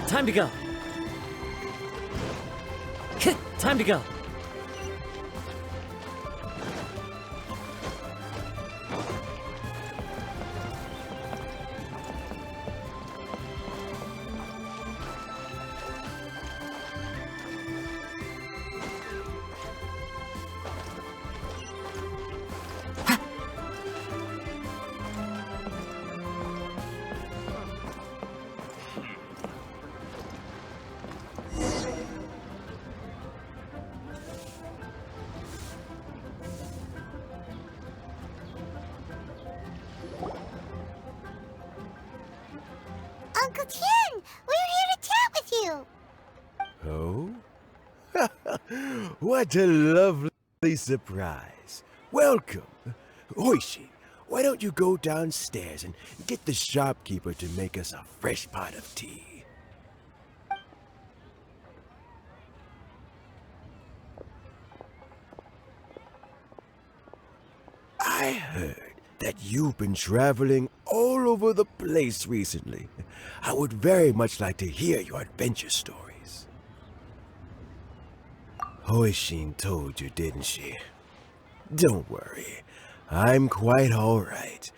Time to go. Time to go. Uncle Tien, we're here to chat with you. Oh? What a lovely surprise. Welcome. Hoishi, why don't you go downstairs and get the shopkeeper to make us a fresh pot of tea? I heard that you've been traveling all over the place recently. I would very much like to hear your adventure stories. Hoishin told you, didn't she? Don't worry, I'm quite all right.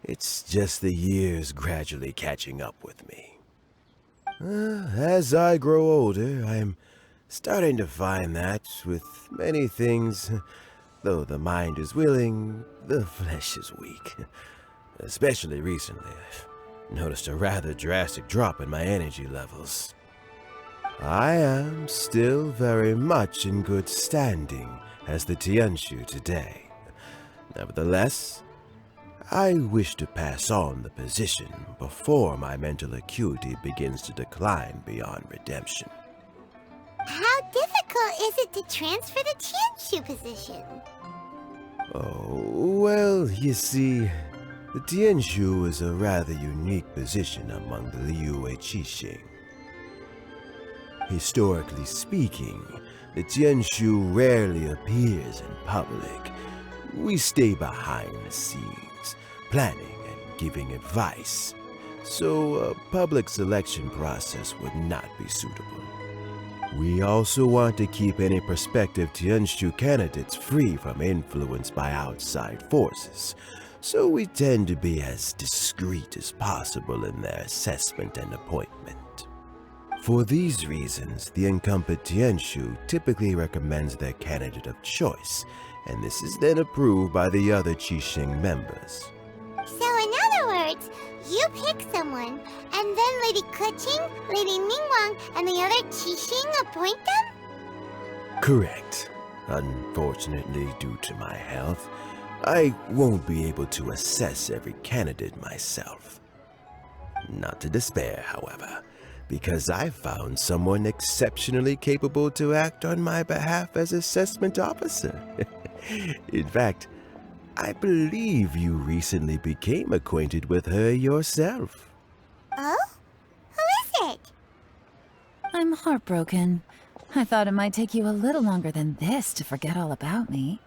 It's just the years gradually catching up with me. As I grow older, I'm starting to find that with many things, though the mind is willing, the flesh is weak. Especially recently, I've noticed a rather drastic drop in my energy levels. I am still very much in good standing as the Tianshu today. Nevertheless, I wish to pass on the position before my mental acuity begins to decline beyond redemption. How difficult is it to transfer the Tianshu position? Oh, well, you see, the Tianshu is a rather unique position among the Liyue Qixing. Historically speaking, the Tianshu rarely appears in public. We stay behind the scenes, planning and giving advice, so a public selection process would not be suitable. We also want to keep any prospective Tianshu candidates free from influence by outside forces, so we tend to be as discreet as possible in their assessment and appointment. For these reasons, the incumbent Tianshu typically recommends their candidate of choice, and this is then approved by the other Qixing members. So in other words, you pick someone, and then Lady Keqing, Lady Ningguang, and the other Qixing appoint them? Correct. Unfortunately, due to my health, I won't be able to assess every candidate myself. Not to despair, however, because I found someone exceptionally capable to act on my behalf as assessment officer. In fact, I believe you recently became acquainted with her yourself. Oh? Who is it? I'm heartbroken. I thought it might take you a little longer than this to forget all about me.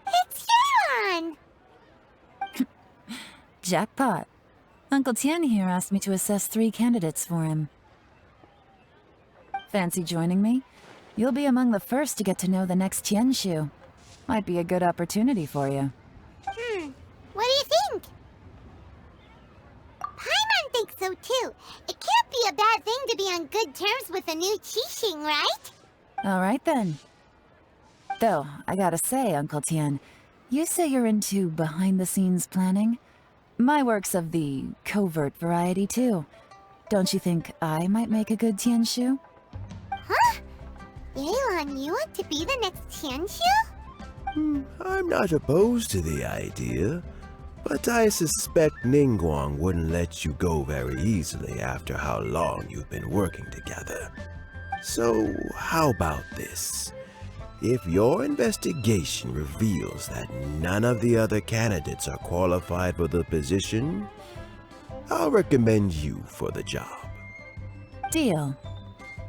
It's Yelan! Jackpot. Uncle Tien here asked me to assess 3 candidates for him. Fancy joining me? You'll be among the first to get to know the next Tianshu. Might be a good opportunity for you. What do you think? Paimon thinks so too. It can't be a bad thing to be on good terms with a new Qixing, right? Alright then. Though, I gotta say, Uncle Tien, you say you're into behind-the-scenes planning? My work's of the covert variety too. Don't you think I might make a good Tianshu? Huh? Yelan, you want to be the next Tianshu? I'm not opposed to the idea, but I suspect Ningguang wouldn't let you go very easily after how long you've been working together. So, how about this? If your investigation reveals that none of the other candidates are qualified for the position, I'll recommend you for the job. Deal.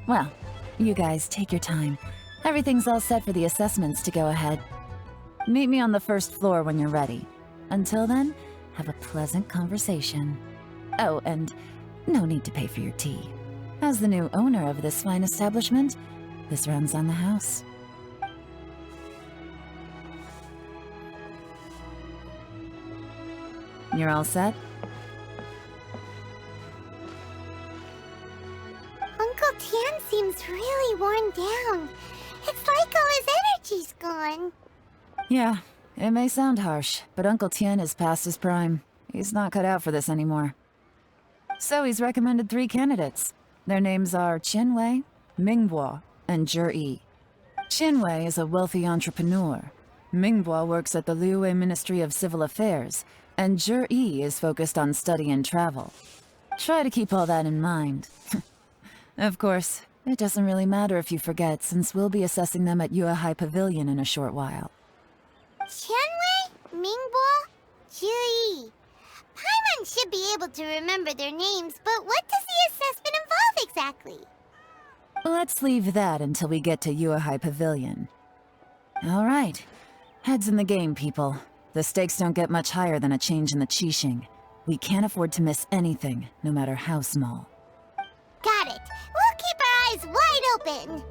Well, You guys, take your time. Everything's all set for the assessments to go ahead. Meet me on the first floor when you're ready. Until then, have a pleasant conversation. Oh, and no need to pay for your tea. As the new owner of this fine establishment, this runs on the house. You're all set? Uncle Tian seems really worn down. It's like all his energy's gone. Yeah, it may sound harsh, but Uncle Tian is past his prime. He's not cut out for this anymore. So he's recommended 3 candidates. Their names are Qianwei, Mingbo, and Zhi. Qianwei is a wealthy entrepreneur. Mingbo works at the Liyue Ministry of Civil Affairs, and Zhi is focused on study and travel. Try to keep all that in mind. Of course, it doesn't really matter if you forget, since we'll be assessing them at Yuehai Pavilion in a short while. Qianwei, Mingbo, Zhi. Paimon should be able to remember their names, but what does the assessment involve exactly? Let's leave that until we get to Yuehai Pavilion. All right. Heads in the game, people. The stakes don't get much higher than a change in the Qixing. We can't afford to miss anything, no matter how small. Got it. We'll keep our eyes wide open.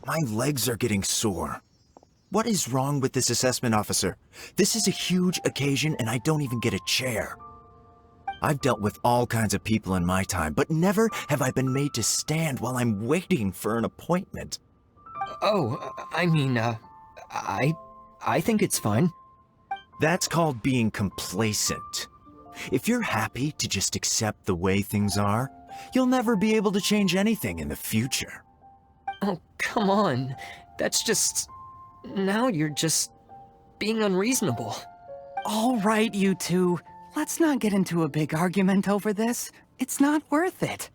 My legs are getting sore. What is wrong with this assessment officer? This is a huge occasion and I don't even get a chair. I've dealt with all kinds of people in my time, but never have I been made to stand while I'm waiting for an appointment. Oh, I mean, I think it's fine. That's called being complacent. If you're happy to just accept the way things are, you'll never be able to change anything in the future. Oh, come on. That's just... Now you're just being unreasonable. All right, you two. Let's not get into a big argument over this. It's not worth it.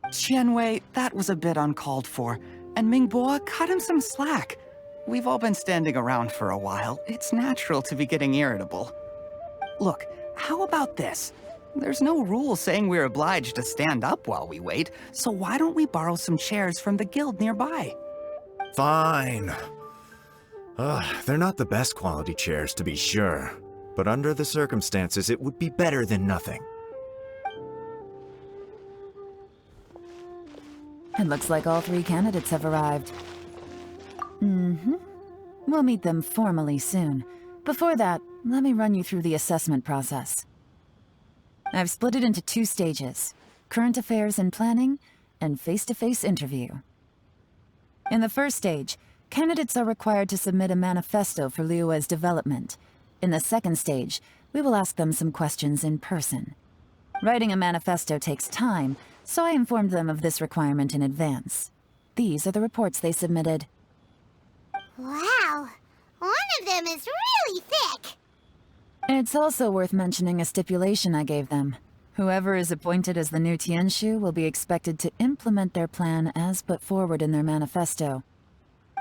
Qianwei, that was a bit uncalled for. And Mingbo, cut him some slack. We've all been standing around for a while. It's natural to be getting irritable. Look, how about this? There's no rule saying we're obliged to stand up while we wait, so why don't we borrow some chairs from the guild nearby? Fine. They're not the best quality chairs, to be sure. But under the circumstances, it would be better than nothing. It looks like all 3 candidates have arrived. We'll meet them formally soon. Before that, let me run you through the assessment process. I've split it into 2 stages: current affairs and planning, and face-to-face interview. In the first stage, candidates are required to submit a manifesto for Liyue's development. In the second stage, we will ask them some questions in person. Writing a manifesto takes time, so I informed them of this requirement in advance. These are the reports they submitted. Wow. One of them is really thick. It's also worth mentioning a stipulation I gave them. Whoever is appointed as the new Tianshu will be expected to implement their plan as put forward in their manifesto.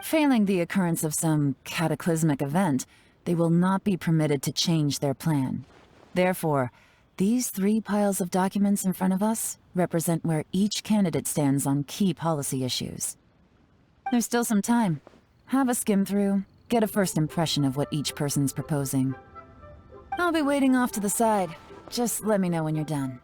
Failing the occurrence of some cataclysmic event, they will not be permitted to change their plan. Therefore, these 3 piles of documents in front of us represent where each candidate stands on key policy issues. There's still some time. Have a skim through, get a first impression of what each person's proposing. I'll be waiting off to the side. Just let me know when you're done.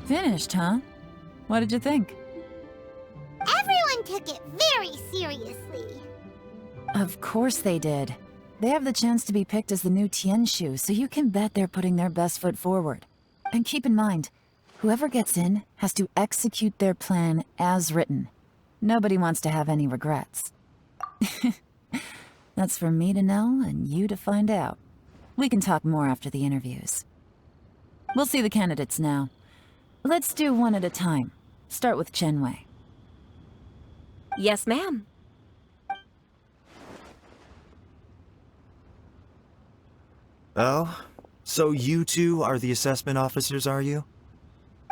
Finished, huh? What did you think? Everyone took it very seriously. Of course they did. They have the chance to be picked as the new Tianshu, so you can bet they're putting their best foot forward. And keep in mind, whoever gets in has to execute their plan as written. Nobody wants to have any regrets. That's for me to know and you to find out. We can talk more after the interviews. We'll see the candidates now. Let's do one at a time. Start with Chenwei. Yes, ma'am. Oh? So you two are the assessment officers, are you?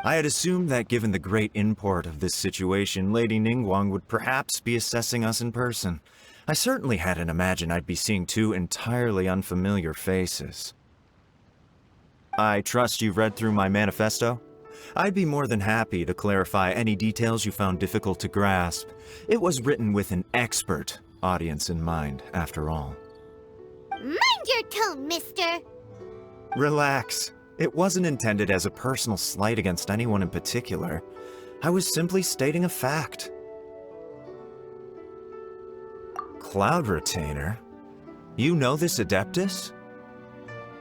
I had assumed that given the great import of this situation, Lady Ningguang would perhaps be assessing us in person. I certainly hadn't imagined I'd be seeing two entirely unfamiliar faces. I trust you've read through my manifesto? I'd be more than happy to clarify any details you found difficult to grasp. It was written with an expert audience in mind, after all. Mind your tone, mister. Relax. It wasn't intended as a personal slight against anyone in particular. I was simply stating a fact. Cloud Retainer? You know this Adeptus?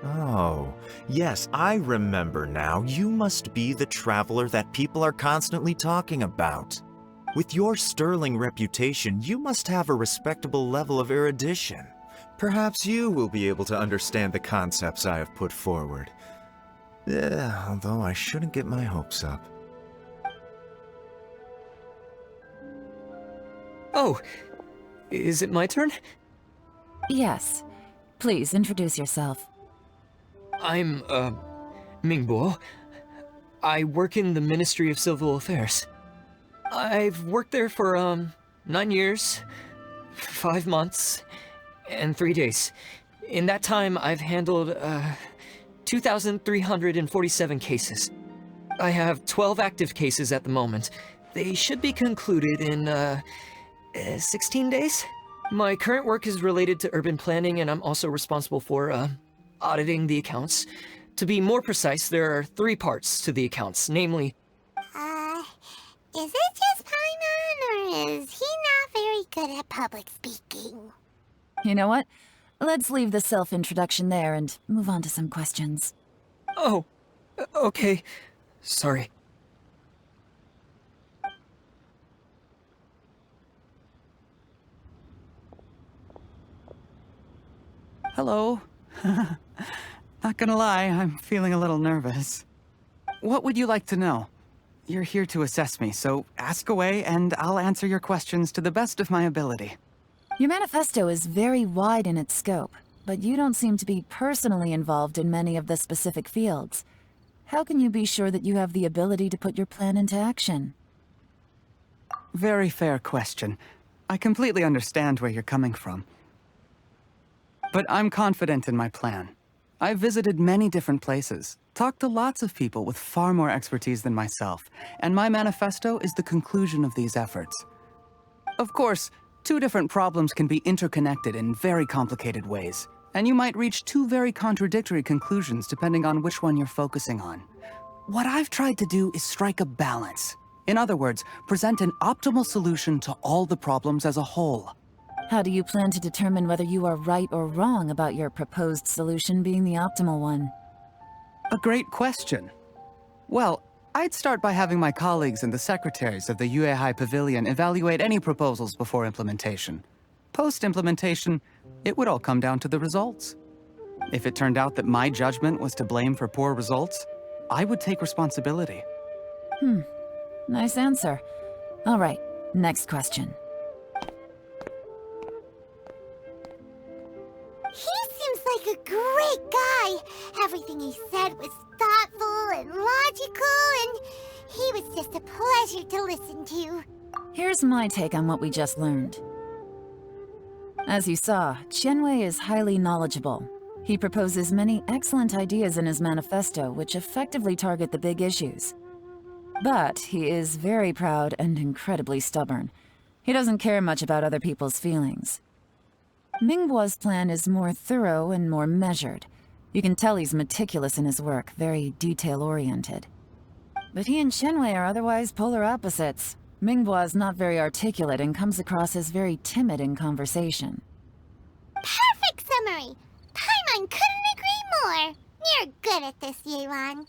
Oh, yes, I remember now. You must be the traveler that people are constantly talking about. With your sterling reputation, you must have a respectable level of erudition. Perhaps you will be able to understand the concepts I have put forward. Although I shouldn't get my hopes up. Oh, is it my turn? Yes. Please introduce yourself. I'm, Mingbo. I work in the Ministry of Civil Affairs. I've worked there for, 9 years, 5 months, and 3 days. In that time, I've handled, 2,347 cases. I have 12 active cases at the moment. They should be concluded in, 16 days? My current work is related to urban planning, and I'm also responsible for, auditing the accounts. To be more precise, there are 3 parts to the accounts, namely... Is it just Paimon, or is he not very good at public speaking? You know what? Let's leave the self-introduction there and move on to some questions. Oh, okay. Sorry. Hello. Not gonna lie, I'm feeling a little nervous. What would you like to know? You're here to assess me, so ask away and I'll answer your questions to the best of my ability. Your manifesto is very wide in its scope, but you don't seem to be personally involved in many of the specific fields. How can you be sure that you have the ability to put your plan into action? Very fair question. I completely understand where you're coming from. But I'm confident in my plan. I've visited many different places, talked to lots of people with far more expertise than myself, and my manifesto is the conclusion of these efforts. Of course, 2 different problems can be interconnected in very complicated ways, and you might reach 2 very contradictory conclusions depending on which one you're focusing on. What I've tried to do is strike a balance. In other words, present an optimal solution to all the problems as a whole. How do you plan to determine whether you are right or wrong about your proposed solution being the optimal one? A great question. Well, I'd start by having my colleagues and the secretaries of the Yuehai Pavilion evaluate any proposals before implementation. Post-implementation, it would all come down to the results. If it turned out that my judgment was to blame for poor results, I would take responsibility. Nice answer. All right, next question. He seems like a great guy. Everything he said was thoughtful and logical, and he was just a pleasure to listen to. Here's my take on what we just learned. As you saw, Chenwei is highly knowledgeable. He proposes many excellent ideas in his manifesto which effectively target the big issues. But he is very proud and incredibly stubborn. He doesn't care much about other people's feelings. Mingbo's plan is more thorough and more measured. You can tell he's meticulous in his work, very detail-oriented. but he and Shenwei are otherwise polar opposites. Minghua is not very articulate and comes across as very timid in conversation. Perfect summary! Paimon couldn't agree more! You're good at this, Yelan.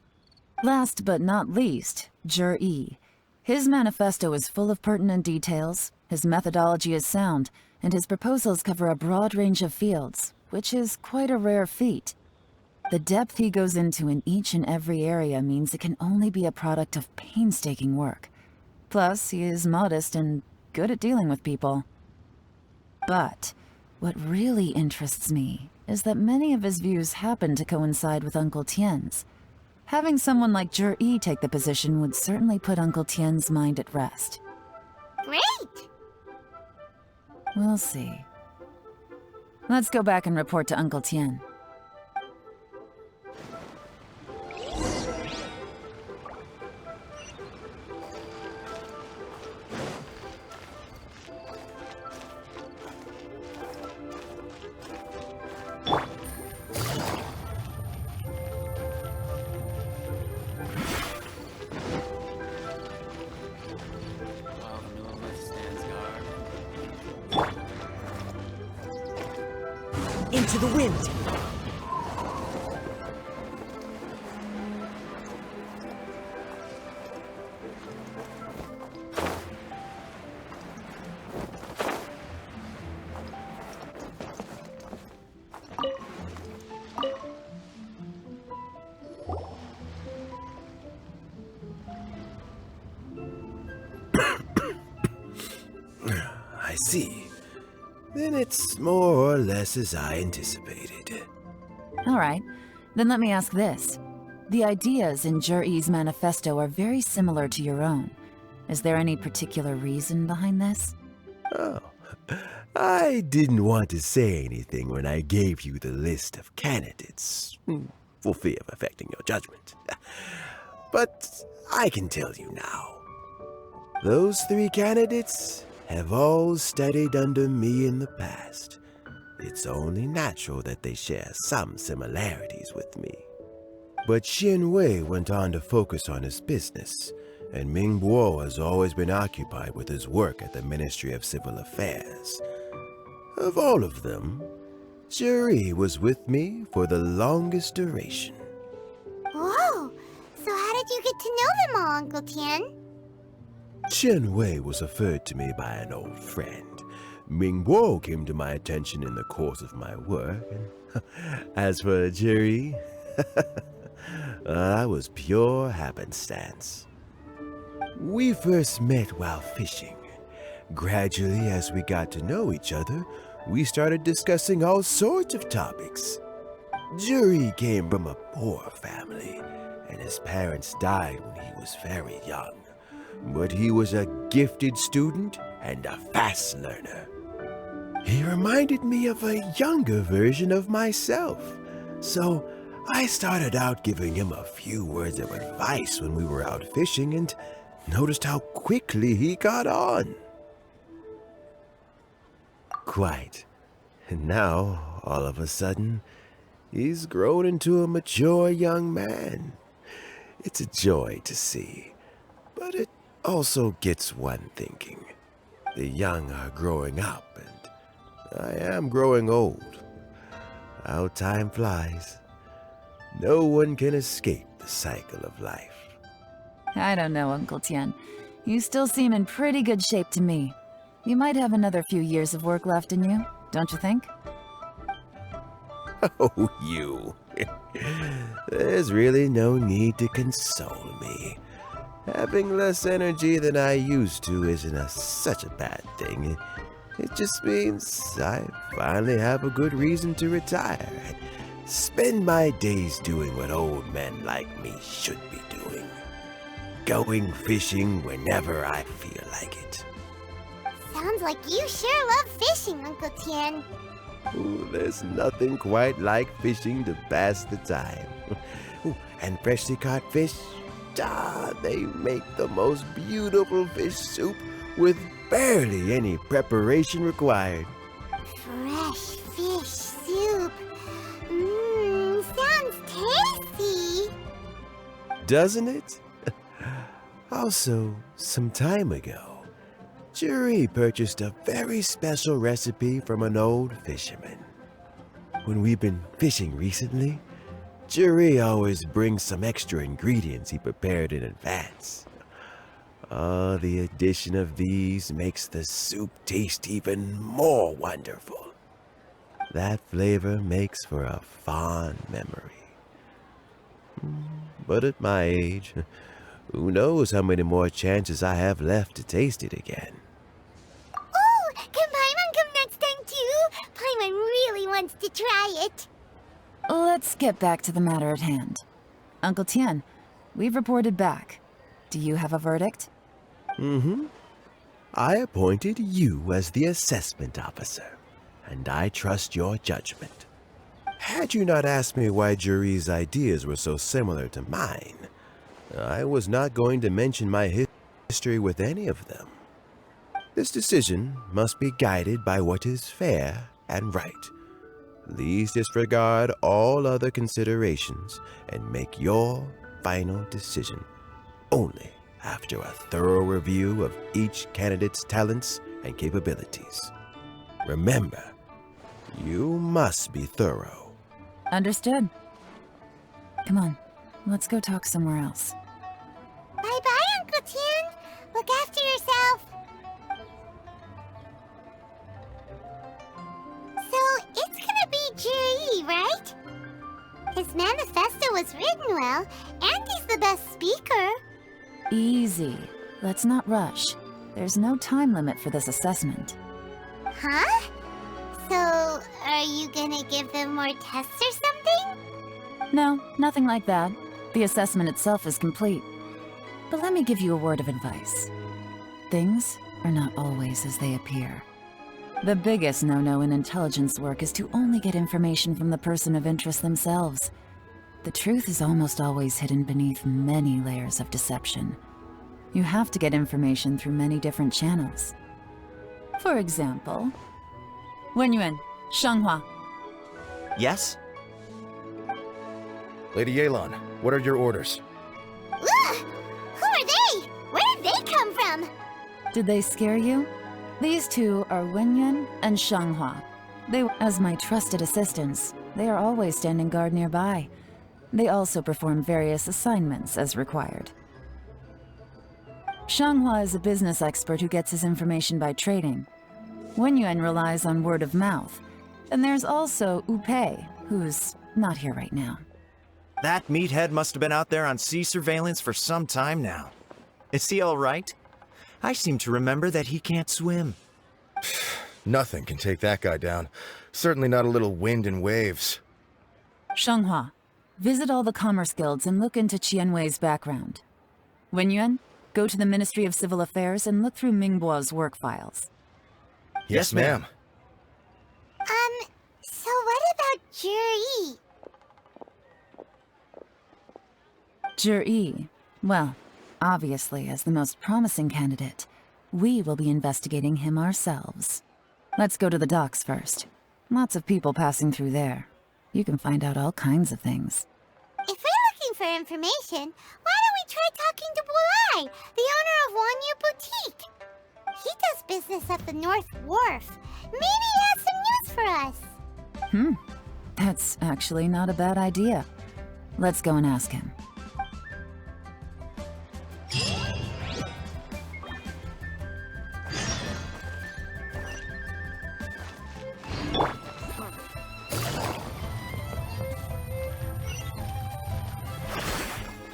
Last but not least, Jur-E. His manifesto is full of pertinent details, his methodology is sound, and his proposals cover a broad range of fields, which is quite a rare feat. The depth he goes into in each and every area means it can only be a product of painstaking work. Plus, he is modest and good at dealing with people. But what really interests me is that many of his views happen to coincide with Uncle Tien's. Having someone like Jur-E take the position would certainly put Uncle Tien's mind at rest. Great! We'll see. Let's go back and report to Uncle Tien. Into the wind! I see. Then it's more or less as I anticipated. All right, then let me ask this. The ideas in Jur-E's manifesto are very similar to your own. Is there any particular reason behind this? Oh, I didn't want to say anything when I gave you the list of candidates, for fear of affecting your judgment. But I can tell you now. Those 3 candidates have all studied under me in the past. It's only natural that they share some similarities with me. But Shenwei went on to focus on his business, and Mingbo has always been occupied with his work at the Ministry of Civil Affairs. Of all of them, Juri was with me for the longest duration. Whoa! So how did you get to know them all, Uncle Tien? Shenwei was referred to me by an old friend. Mingbo came to my attention in the course of my work, and as for Juri, that was pure happenstance. We first met while fishing. Gradually, as we got to know each other, we started discussing all sorts of topics. Juri came from a poor family, and his parents died when he was very young. But he was a gifted student and a fast learner. He reminded me of a younger version of myself, so I started out giving him a few words of advice when we were out fishing and noticed how quickly he caught on. Quite. And now, all of a sudden, he's grown into a mature young man. It's a joy to see, but it also gets one thinking. The young are growing up, and I am growing old. How time flies. No one can escape the cycle of life. I don't know, Uncle Tien. You still seem in pretty good shape to me. You might have another few years of work left in you, don't you think? Oh, you. There's really no need to console me. Having less energy than I used to isn't such a bad thing. It just means I finally have a good reason to retire and spend my days doing what old men like me should be doing. Going fishing whenever I feel like it. Sounds like you sure love fishing, Uncle Tien. Ooh, there's nothing quite like fishing to pass the time. Ooh, and freshly caught fish, they make the most beautiful fish soup with barely any preparation required. Fresh fish soup. Sounds tasty. Doesn't it? Also, some time ago, Juri purchased a very special recipe from an old fisherman. When we've been fishing recently, Juri always brings some extra ingredients he prepared in advance. The addition of these makes the soup taste even more wonderful. That flavor makes for a fond memory. But at my age, who knows how many more chances I have left to taste it again. Oh, can Paimon come next time too? Paimon really wants to try it. Let's get back to the matter at hand. Uncle Tian, we've reported back. Do you have a verdict? I appointed you as the assessment officer, and I trust your judgment. Had you not asked me why Juri's ideas were so similar to mine, I was not going to mention my history with any of them. This decision must be guided by what is fair and right. Please disregard all other considerations and make your final decision only after a thorough review of each candidate's talents and capabilities. Remember, you must be thorough. Understood. Come on, let's go talk somewhere else. Bye-bye, Uncle Tian. Look after yourself. So, it's gonna be Juri, right? His manifesto was written well, and he's the best speaker. Easy. Let's not rush. There's no time limit for this assessment. Huh? So, are you gonna give them more tests or something? No, nothing like that. The assessment itself is complete. But let me give you a word of advice. Things are not always as they appear. The biggest no-no in intelligence work is to only get information from the person of interest themselves. The truth is almost always hidden beneath many layers of deception. You have to get information through many different channels. For example, Wenyuan, Shanghua. Yes? Lady Yelan, what are your orders? Ugh! Who are they? Where did they come from? Did they scare you? These two are Wenyuan and Shanghua. As my trusted assistants, they are always standing guard nearby. They also perform various assignments as required. Shanghua is a business expert who gets his information by trading. Wenyuan relies on word of mouth. And there's also Upei, who's not here right now. That meathead must have been out there on sea surveillance for some time now. Is he all right? I seem to remember that he can't swim. Nothing can take that guy down. Certainly not a little wind and waves. Shanghua, visit all the commerce guilds and look into Qianwei's background. Wenyuan, go to the Ministry of Civil Affairs and look through Mingbo's work files. Yes, ma'am. So what about Juri? Juri, well, obviously as the most promising candidate, we will be investigating him ourselves. Let's go to the docks first. Lots of people passing through there. You can find out all kinds of things. If we're looking for information, why don't we try talking to Bulai, the owner of Wanyu Boutique? He does business at the North Wharf. Maybe he has some news for us. That's actually not a bad idea. Let's go and ask him.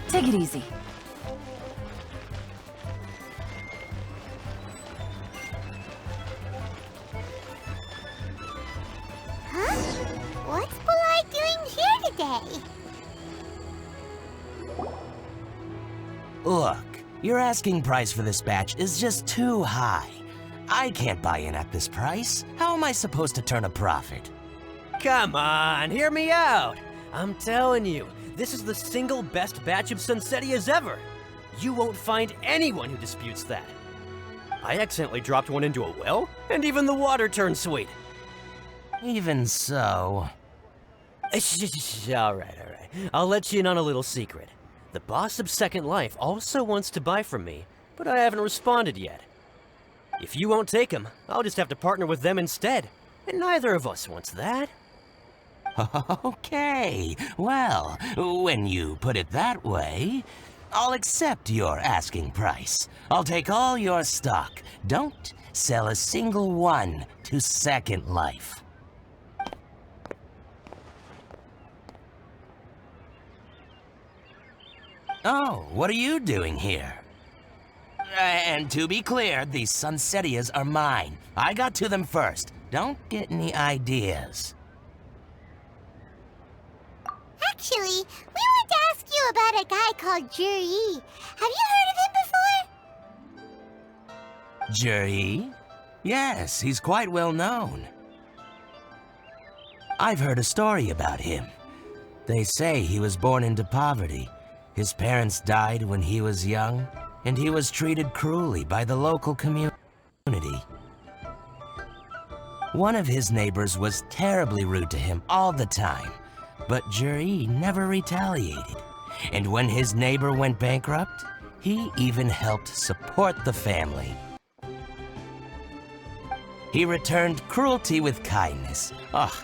Take it easy. Huh? What's Bulai doing here today? Look, your asking price for this batch is just too high. I can't buy in at this price. How am I supposed to turn a profit? Come on, hear me out. I'm telling you, this is the single best batch of Sunsettias ever. You won't find anyone who disputes that. I accidentally dropped one into a well, and even the water turned sweet. Even so... All right. I'll let you in on a little secret. The boss of Second Life also wants to buy from me, but I haven't responded yet. If you won't take him, I'll just have to partner with them instead, and neither of us wants that. Okay, well, when you put it that way, I'll accept your asking price. I'll take all your stock. Don't sell a single one to Second Life. Oh, what are you doing here? And to be clear, these Sunsetias are mine. I got to them first. Don't get any ideas. Actually, we wanted to ask you about a guy called Juri. Have you heard of him before? Juri? Yes, he's quite well known. I've heard a story about him. They say he was born into poverty. His parents died when he was young, and he was treated cruelly by the local community. One of his neighbors was terribly rude to him all the time, but Juri never retaliated. And when his neighbor went bankrupt, he even helped support the family. He returned cruelty with kindness,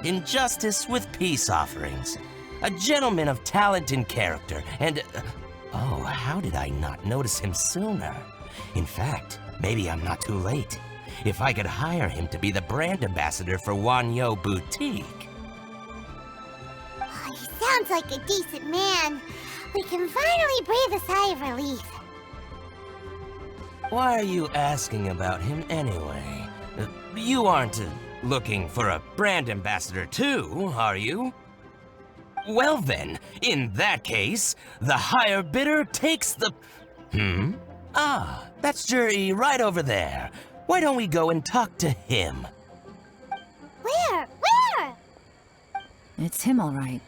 injustice with peace offerings. A gentleman of talent and character, and... oh, how did I not notice him sooner? In fact, maybe I'm not too late. If I could hire him to be the brand ambassador for Wanyo Boutique. Oh, he sounds like a decent man. We can finally breathe a sigh of relief. Why are you asking about him anyway? You aren't looking for a brand ambassador too, are you? Well then, in that case, the higher bidder takes the... Ah, that's Juri right over there. Why don't we go and talk to him? Where? Where? It's him, all right.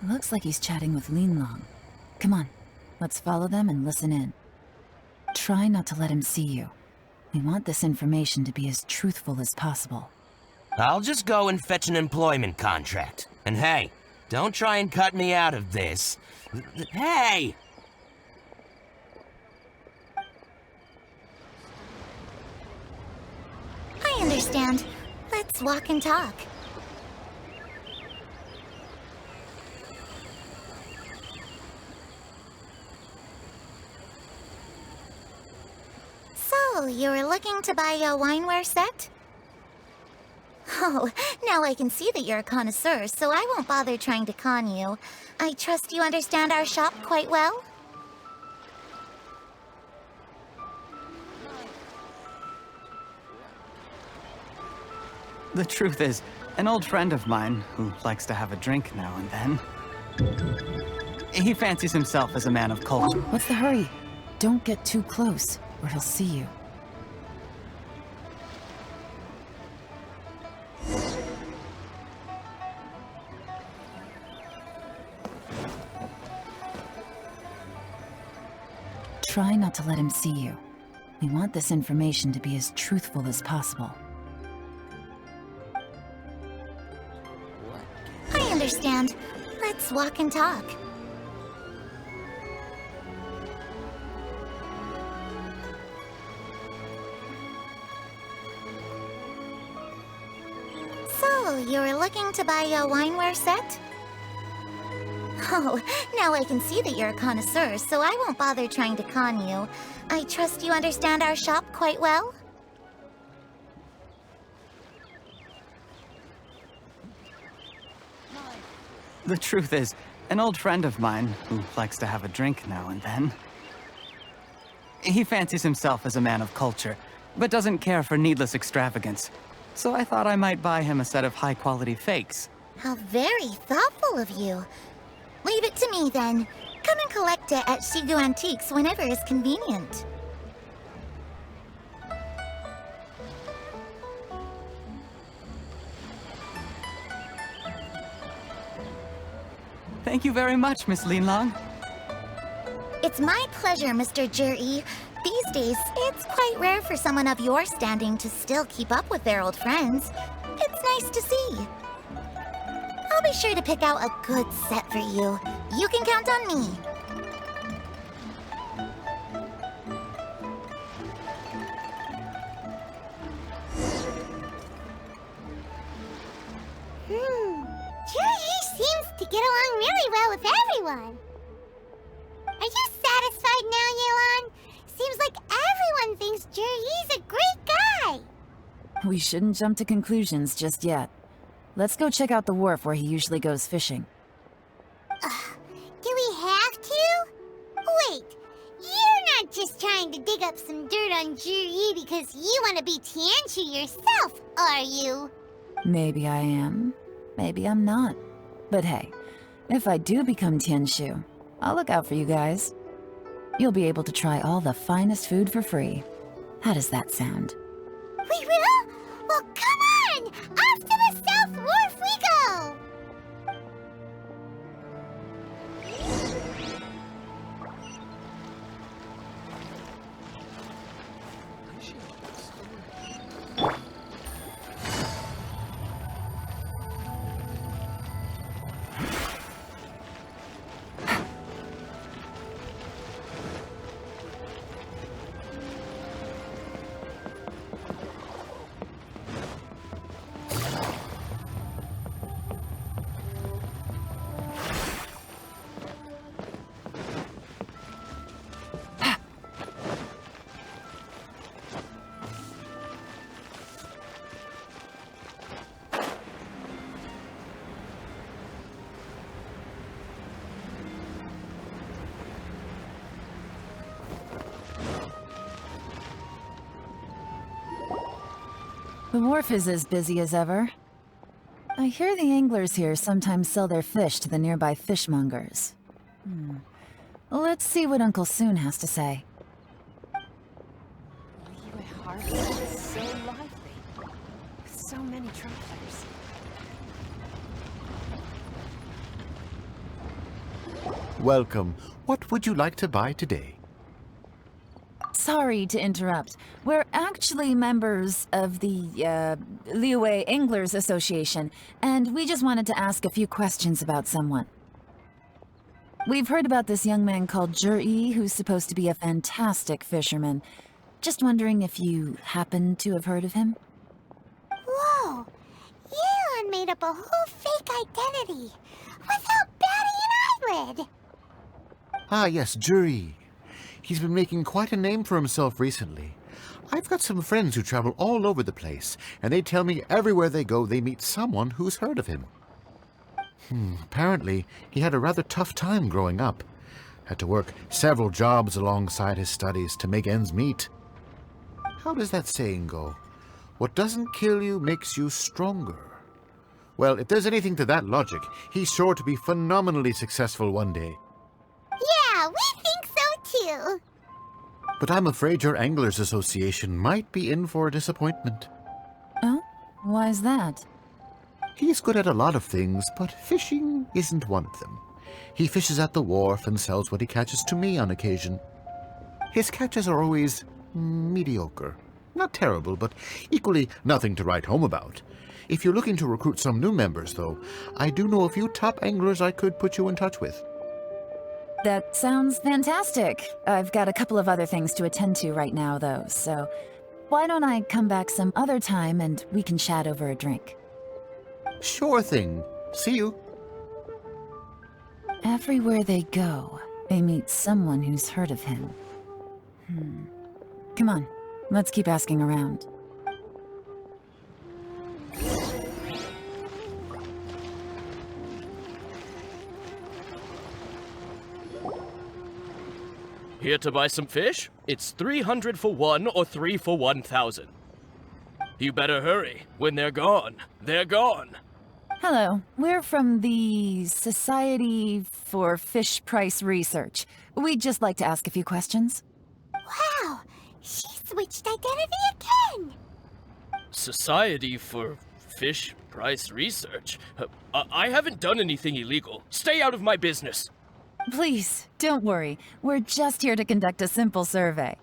Looks like he's chatting with Yelan. Come on, let's follow them and listen in. Try not to let him see you. We want this information to be as truthful as possible. I'll just go and fetch an employment contract. And hey, don't try and cut me out of this. Hey! I understand. Let's walk and talk. So, you were looking to buy a wineware set? Oh, now I can see that you're a connoisseur, so I won't bother trying to con you. I trust you understand our shop quite well? The truth is, an old friend of mine, who likes to have a drink now and then, he fancies himself as a man of culture. What's the hurry? Don't get too close, or he'll see you. Try not to let him see you. We want this information to be as truthful as possible. I understand. Let's walk and talk. So, you were looking to buy a wineware set? Oh, now I can see that you're a connoisseur, so I won't bother trying to con you. I trust you understand our shop quite well? The truth is, an old friend of mine, who likes to have a drink now and then, he fancies himself as a man of culture, but doesn't care for needless extravagance. So I thought I might buy him a set of high-quality fakes. How very thoughtful of you. Leave it to me, then. Come and collect it at Shigu Antiques whenever is convenient. Thank you very much, Miss Yelan. It's my pleasure, Mr. Juri. These days, it's quite rare for someone of your standing to still keep up with their old friends. It's nice to see. I'll be sure to pick out a good set for you. You can count on me. get along really well with everyone. Are you satisfied now, Yelan? Seems like everyone thinks Juri's a great guy. We shouldn't jump to conclusions just yet. Let's go check out the wharf where he usually goes fishing. Do we have to? Wait, you're not just trying to dig up some dirt on Juri because you want to be Tianshu yourself, are you? Maybe I am. Maybe I'm not. But hey, if I do become Tianshu, I'll look out for you guys. You'll be able to try all the finest food for free. How does that sound? We will? Well, come on! Off to the South Wharf we go! The wharf is as busy as ever. I hear the anglers here sometimes sell their fish to the nearby fishmongers. Let's see what Uncle Soon has to say. Liyue Harbor is so lively. With so many travelers. Welcome. What would you like to buy today? Sorry to interrupt. We're actually members of the, Liyue Anglers Association, and we just wanted to ask a few questions about someone. We've heard about this young man called Juri, who's supposed to be a fantastic fisherman. Just wondering if you happen to have heard of him? Whoa! Yelan made up a whole fake identity without batting an eyelid! Ah, yes, Juri. He's been making quite a name for himself recently. I've got some friends who travel all over the place, and they tell me everywhere they go they meet someone who's heard of him. Apparently, he had a rather tough time growing up. Had to work several jobs alongside his studies to make ends meet. How does that saying go? What doesn't kill you makes you stronger. Well, if there's anything to that logic, he's sure to be phenomenally successful one day. Yeah, we think so too. But I'm afraid your Anglers Association might be in for a disappointment. Oh? Why's that? He's good at a lot of things, but fishing isn't one of them. He fishes at the wharf and sells what he catches to me on occasion. His catches are always mediocre. Not terrible, but equally nothing to write home about. If you're looking to recruit some new members, though, I do know a few top anglers I could put you in touch with. That sounds fantastic. I've got a couple of other things to attend to right now, though, so why don't I come back some other time and we can chat over a drink? Sure thing. See you. Everywhere they go, they meet someone who's heard of him. Come on, let's keep asking around. Here to buy some fish? It's 300 for one or 3 for 1,000. You better hurry. When they're gone, they're gone. Hello, we're from the Society for Fish Price Research. We'd just like to ask a few questions. Wow, she switched identity again! Society for Fish Price Research? I haven't done anything illegal. Stay out of my business. Please, don't worry. We're just here to conduct a simple survey.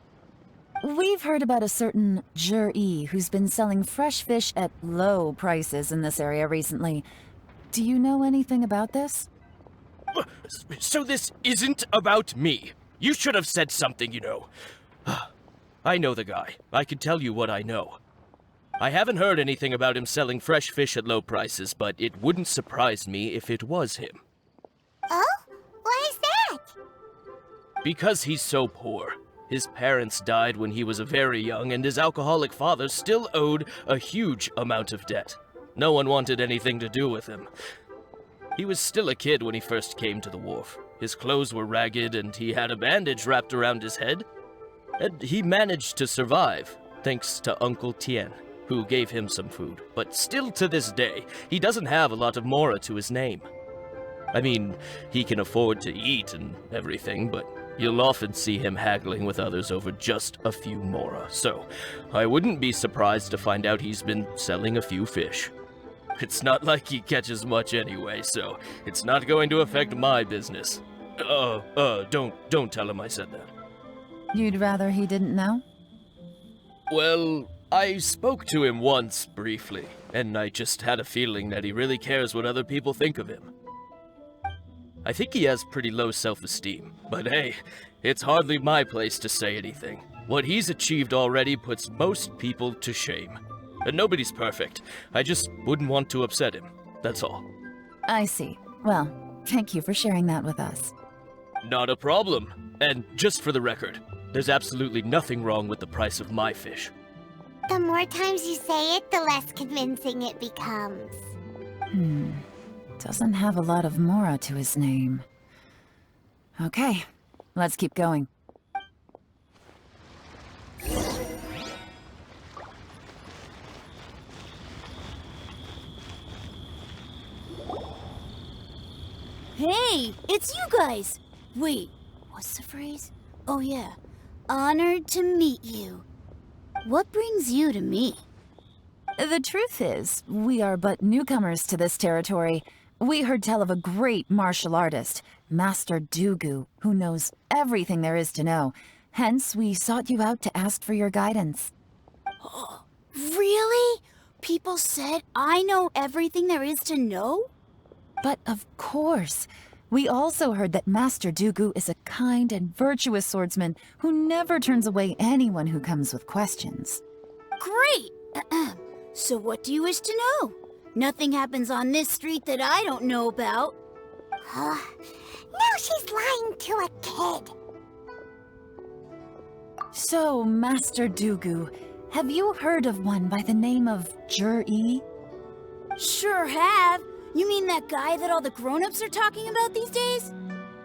We've heard about a certain Juri who's been selling fresh fish at low prices in this area recently. Do you know anything about this? So this isn't about me. You should have said something, you know. I know the guy. I can tell you what I know. I haven't heard anything about him selling fresh fish at low prices, but it wouldn't surprise me if it was him. Because he's so poor. His parents died when he was very young, and his alcoholic father still owed a huge amount of debt. No one wanted anything to do with him. He was still a kid when he first came to the wharf. His clothes were ragged, and he had a bandage wrapped around his head. And he managed to survive, thanks to Uncle Tien, who gave him some food. But still to this day, he doesn't have a lot of mora to his name. I mean, he can afford to eat and everything, but you'll often see him haggling with others over just a few mora, so I wouldn't be surprised to find out he's been selling a few fish. It's not like he catches much anyway, so it's not going to affect my business. Don't tell him I said that. You'd rather he didn't know? Well, I spoke to him once, briefly, and I just had a feeling that he really cares what other people think of him. I think he has pretty low self-esteem, but hey, it's hardly my place to say anything. What he's achieved already puts most people to shame. And nobody's perfect. I just wouldn't want to upset him, that's all. I see. Well, thank you for sharing that with us. Not a problem. And just for the record, there's absolutely nothing wrong with the price of my fish. The more times you say it, the less convincing it becomes. Doesn't have a lot of mora to his name. Okay, let's keep going. Hey, it's you guys! Wait, what's the phrase? Oh yeah, honored to meet you. What brings you to me? The truth is, we are but newcomers to this territory. We heard tell of a great martial artist, Master Dugu, who knows everything there is to know. Hence, we sought you out to ask for your guidance. Oh, really? People said I know everything there is to know? But of course. We also heard that Master Dugu is a kind and virtuous swordsman who never turns away anyone who comes with questions. Great! So what do you wish to know? Nothing happens on this street that I don't know about. Now she's lying to a kid. So, Master Dugu, have you heard of one by the name of Jur-E? Sure have. You mean that guy that all the grown-ups are talking about these days?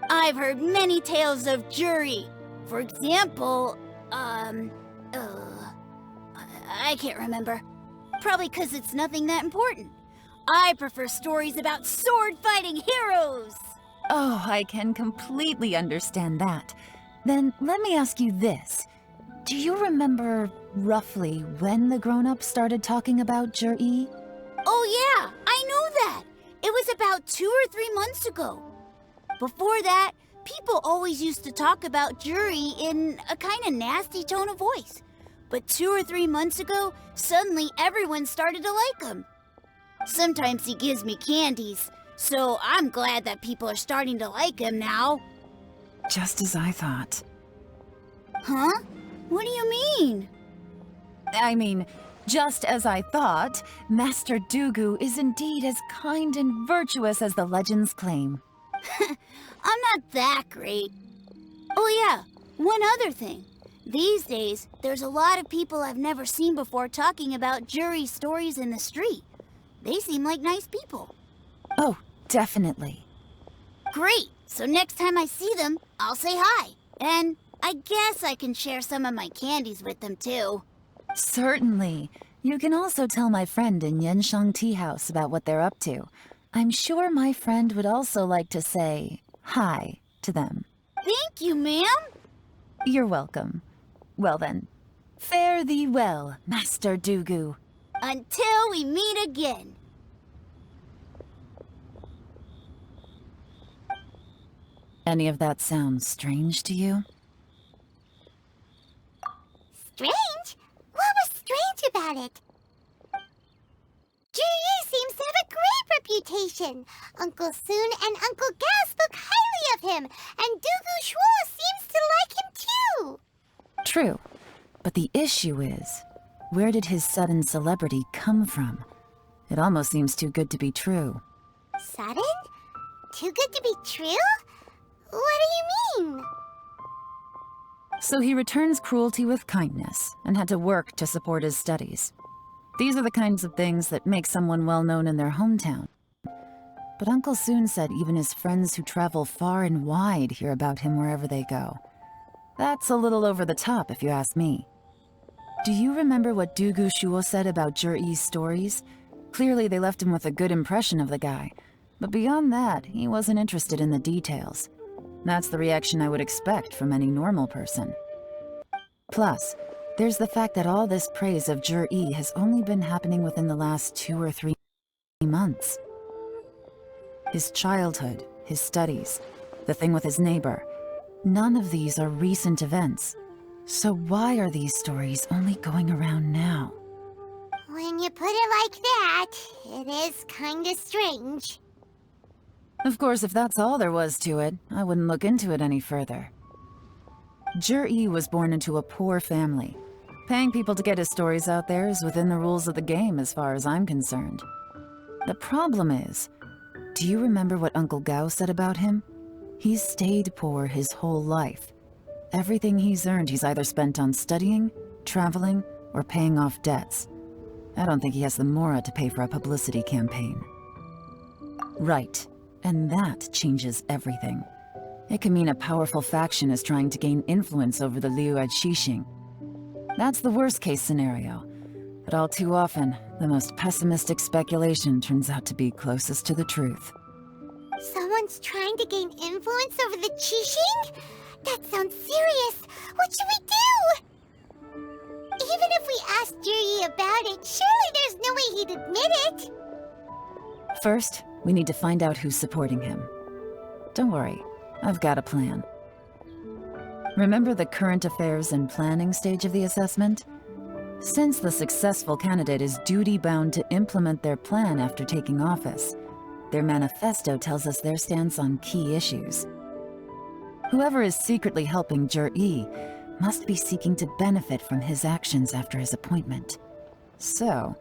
I've heard many tales of Jur-E. For example, I can't remember. Probably because it's nothing that important. I prefer stories about sword-fighting heroes! Oh, I can completely understand that. Then let me ask you this. Do you remember roughly when the grown-ups started talking about Jur-E? Oh yeah, I know that! It was about 2 or 3 months ago. Before that, people always used to talk about Jur-E in a kind of nasty tone of voice. But 2 or 3 months ago, suddenly everyone started to like him. Sometimes he gives me candies, so I'm glad that people are starting to like him now. Just as I thought. Huh? What do you mean? I mean, just as I thought, Master Dugu is indeed as kind and virtuous as the legends claim. I'm not that great. Oh yeah, one other thing. These days, there's a lot of people I've never seen before talking about Jur-E stories in the street. They seem like nice people. Oh, definitely. Great! So next time I see them, I'll say hi. And I guess I can share some of my candies with them too. Certainly. You can also tell my friend in Yenshang Tea House about what they're up to. I'm sure my friend would also like to say hi to them. Thank you, ma'am. You're welcome. Well then, fare thee well, Master Dugu. Until we meet again. Any of that sound strange to you? Strange? What was strange about it? Jur-E seems to have a great reputation. Uncle Soon and Uncle Gao spoke highly of him, and Dugu Shuo seems to like him too. True, but the issue is, where did his sudden celebrity come from? It almost seems too good to be true. Sudden? Too good to be true? What do you mean? So he returns cruelty with kindness and had to work to support his studies. These are the kinds of things that make someone well known in their hometown. But Uncle soon said even his friends who travel far and wide hear about him wherever they go. That's a little over the top, if you ask me. Do you remember what Dugu Shuo said about Jur-E's stories? Clearly they left him with a good impression of the guy, but beyond that, he wasn't interested in the details. That's the reaction I would expect from any normal person. Plus, there's the fact that all this praise of Jur-E has only been happening within the last 2 or 3 months. His childhood, his studies, the thing with his neighbor, none of these are recent events. So why are these stories only going around now? When you put it like that, it is kinda strange. Of course, if that's all there was to it, I wouldn't look into it any further. Jur-E was born into a poor family. Paying people to get his stories out there is within the rules of the game as far as I'm concerned. The problem is, do you remember what Uncle Gao said about him? He's stayed poor his whole life. Everything he's earned he's either spent on studying, traveling, or paying off debts. I don't think he has the mora to pay for a publicity campaign. Right, and that changes everything. It can mean a powerful faction is trying to gain influence over the Liu at Xixing. That's the worst case scenario, but all too often, the most pessimistic speculation turns out to be closest to the truth. Someone's trying to gain influence over the Qixing? That sounds serious. What should we do? Even if we asked Juri about it, surely there's no way he'd admit it. First, we need to find out who's supporting him. Don't worry, I've got a plan. Remember the current affairs and planning stage of the assessment? Since the successful candidate is duty-bound to implement their plan after taking office, their manifesto tells us their stance on key issues. Whoever is secretly helping Jur-E must be seeking to benefit from his actions after his appointment. So,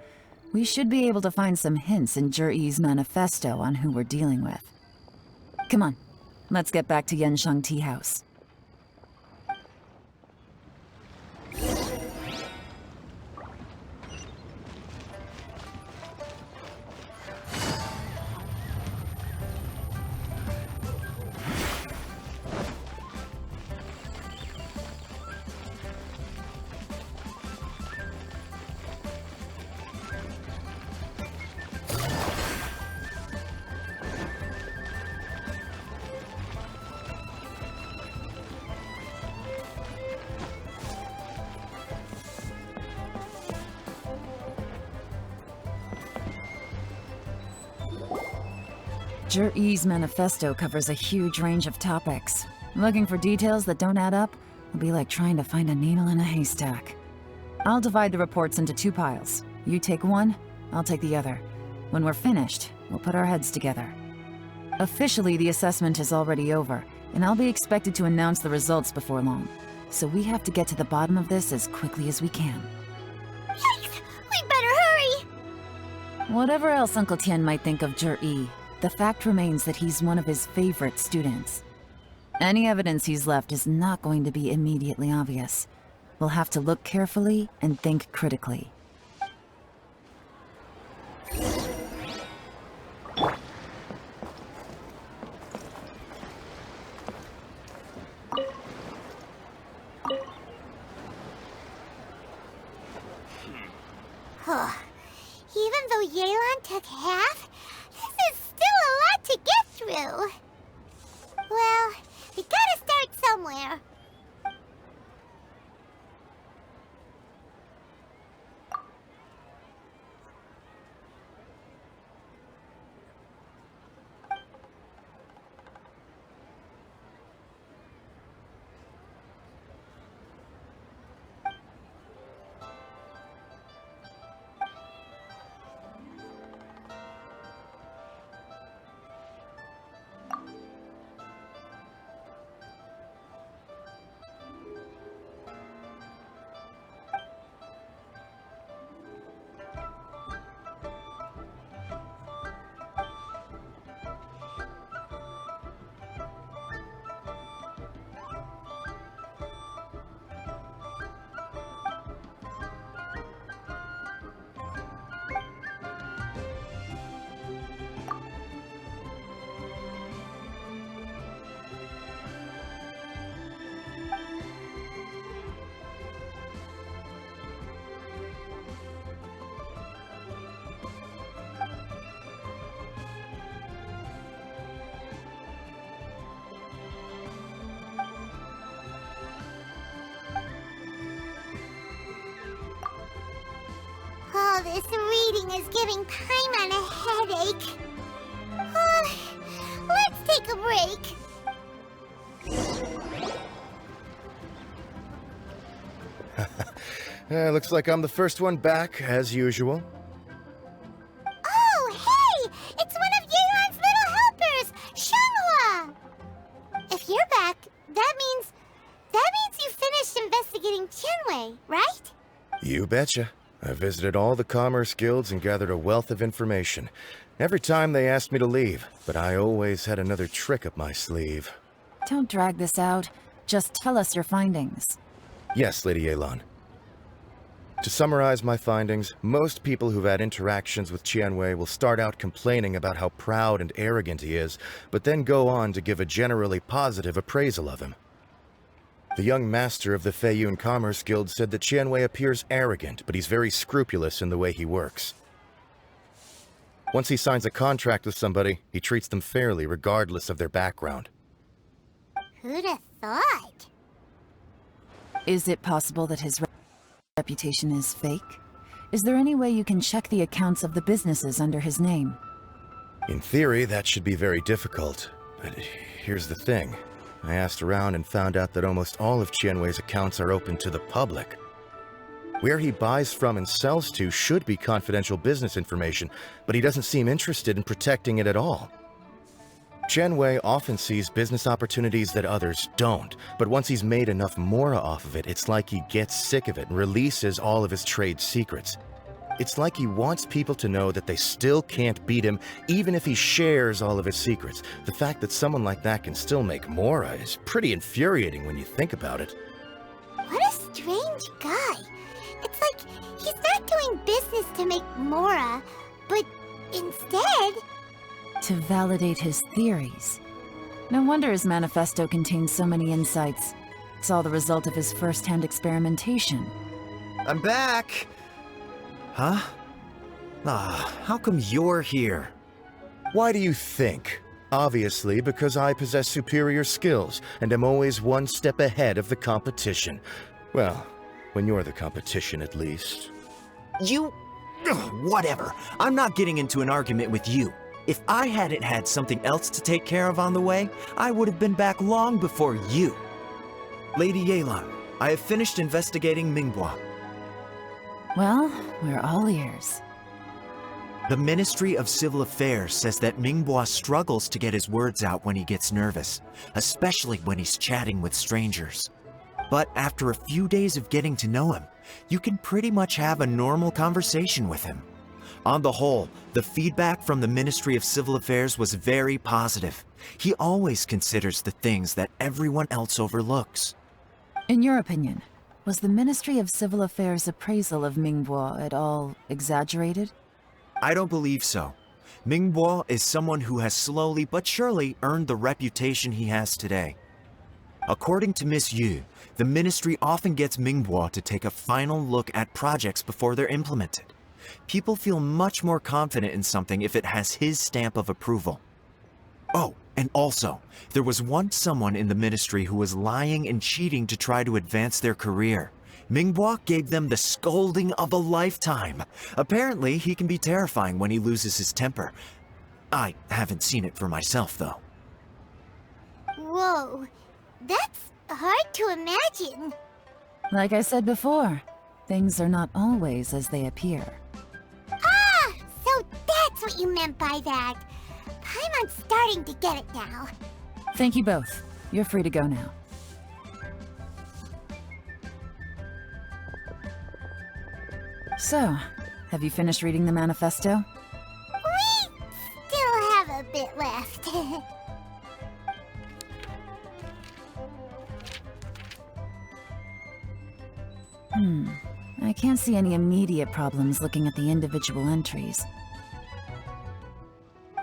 we should be able to find some hints in Jur-E's manifesto on who we're dealing with. Come on, let's get back to Yanshang Tea House. Jur-E's manifesto covers a huge range of topics. Looking for details that don't add up will be like trying to find a needle in a haystack. I'll divide the reports into 2 piles. You take one, I'll take the other. When we're finished, we'll put our heads together. Officially, the assessment is already over, and I'll be expected to announce the results before long. So we have to get to the bottom of this as quickly as we can. Yikes! We better hurry! Whatever else Uncle Tian might think of Jur-E, the fact remains that he's one of his favorite students. Any evidence he's left is not going to be immediately obvious. We'll have to look carefully and think critically. Even though Yelan took half, this is still a lot to get through. Well, we gotta start somewhere. this reading is giving Paimon a headache. Let's take a break. Looks like I'm the first one back, as usual. Oh, hey! It's one of Yelan's little helpers, Shanghua! If you're back, that means you finished investigating Qianwei, right? You betcha. I visited all the commerce guilds and gathered a wealth of information. Every time they asked me to leave, but I always had another trick up my sleeve. Don't drag this out. Just tell us your findings. Yes, Lady Yelan. To summarize my findings, most people who've had interactions with Qianwei will start out complaining about how proud and arrogant he is, but then go on to give a generally positive appraisal of him. The young master of the Feiyun Commerce Guild said that Qianwei appears arrogant, but he's very scrupulous in the way he works. Once he signs a contract with somebody, he treats them fairly regardless of their background. Who'd have thought? Is it possible that his reputation is fake? Is there any way you can check the accounts of the businesses under his name? In theory, that should be very difficult, but here's the thing. I asked around and found out that almost all of Qianwei's accounts are open to the public. Where he buys from and sells to should be confidential business information, but he doesn't seem interested in protecting it at all. Qianwei often sees business opportunities that others don't, but once he's made enough mora off of it, it's like he gets sick of it and releases all of his trade secrets. It's like he wants people to know that they still can't beat him, even if he shares all of his secrets. The fact that someone like that can still make mora is pretty infuriating when you think about it. What a strange guy. It's like he's not doing business to make mora, but instead... to validate his theories. No wonder his manifesto contains so many insights. It's all the result of his first-hand experimentation. I'm back! Huh? How come you're here? Why do you think? Obviously, because I possess superior skills, and am always one step ahead of the competition. Well, when you're the competition, at least. You... whatever. I'm not getting into an argument with you. If I hadn't had something else to take care of on the way, I would have been back long before you. Lady Yelan, I have finished investigating Mingbois. Well, we're all ears. The Ministry of Civil Affairs says that Mingbois struggles to get his words out when he gets nervous, especially when he's chatting with strangers. But after a few days of getting to know him, you can pretty much have a normal conversation with him. On the whole, the feedback from the Ministry of Civil Affairs was very positive. He always considers the things that everyone else overlooks. In your opinion, was the Ministry of Civil Affairs' appraisal of Mingbois at all exaggerated? I don't believe so. Mingbois is someone who has slowly but surely earned the reputation he has today. According to Miss Yu, the Ministry often gets Mingbois to take a final look at projects before they're implemented. People feel much more confident in something if it has his stamp of approval. Oh, and also, there was once someone in the Ministry who was lying and cheating to try to advance their career. Mingbois gave them the scolding of a lifetime. Apparently, he can be terrifying when he loses his temper. I haven't seen it for myself, though. Whoa, that's hard to imagine. Like I said before, things are not always as they appear. Ah, so that's what you meant by that. Paimon's starting to get it now. Thank you both. You're free to go now. So, have you finished reading the manifesto? We still have a bit left. I can't see any immediate problems looking at the individual entries.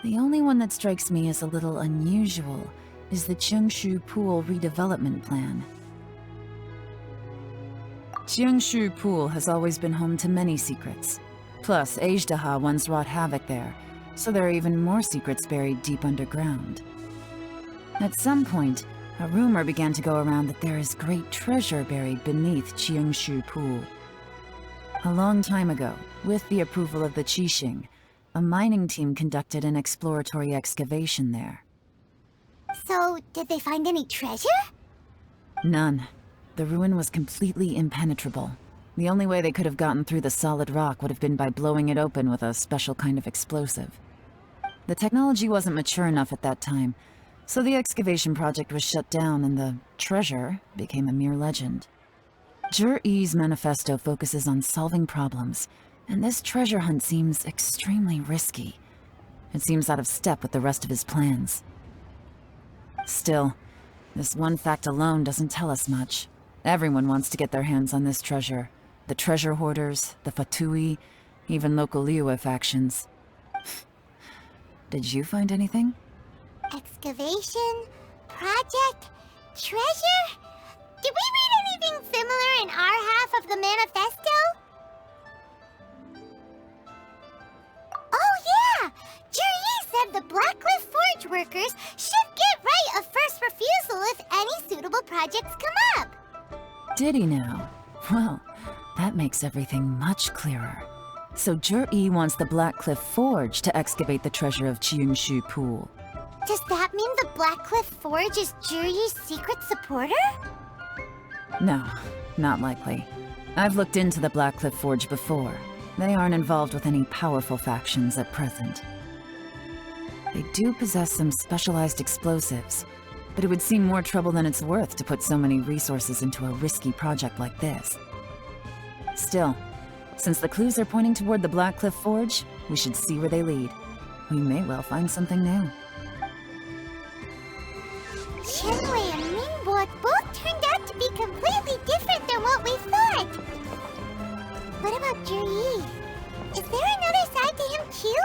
The only one that strikes me as a little unusual is the Qiangshu Pool redevelopment plan. Qiangshu Pool has always been home to many secrets. Plus, Ajdaha once wrought havoc there, so there are even more secrets buried deep underground. At some point, a rumor began to go around that there is great treasure buried beneath Qiangshu Pool. A long time ago, with the approval of the Qixing, a mining team conducted an exploratory excavation there. So, did they find any treasure? None. The ruin was completely impenetrable. The only way they could have gotten through the solid rock would have been by blowing it open with a special kind of explosive. The technology wasn't mature enough at that time, so the excavation project was shut down and the treasure became a mere legend. Zhi-Yi's manifesto focuses on solving problems, and this treasure hunt seems extremely risky. It seems out of step with the rest of his plans. Still, this one fact alone doesn't tell us much. Everyone wants to get their hands on this treasure. The treasure hoarders, the Fatui, even local Liyue factions. Did you find anything? Excavation? Project? Treasure? Did we read anything similar in our half of the manifesto? Oh yeah! Zhi-Yi said the Blackcliff Forge workers should get right of first refusal if any suitable projects come up. Did he now? Well, that makes everything much clearer. So Zhi-Yi wants the Blackcliff Forge to excavate the treasure of Qingshu Pool. Does that mean the Blackcliff Forge is Zhi-Yi's secret supporter? No, not likely. I've looked into the Blackcliff Forge before. They aren't involved with any powerful factions at present. They do possess some specialized explosives, but it would seem more trouble than it's worth to put so many resources into a risky project like this. Still, since the clues are pointing toward the Blackcliff Forge, we should see where they lead. We may well find something new. Qianwei and Mingbo both turned out to be completely different than what we thought. What about Zhi-Yi? Is there another side to him too?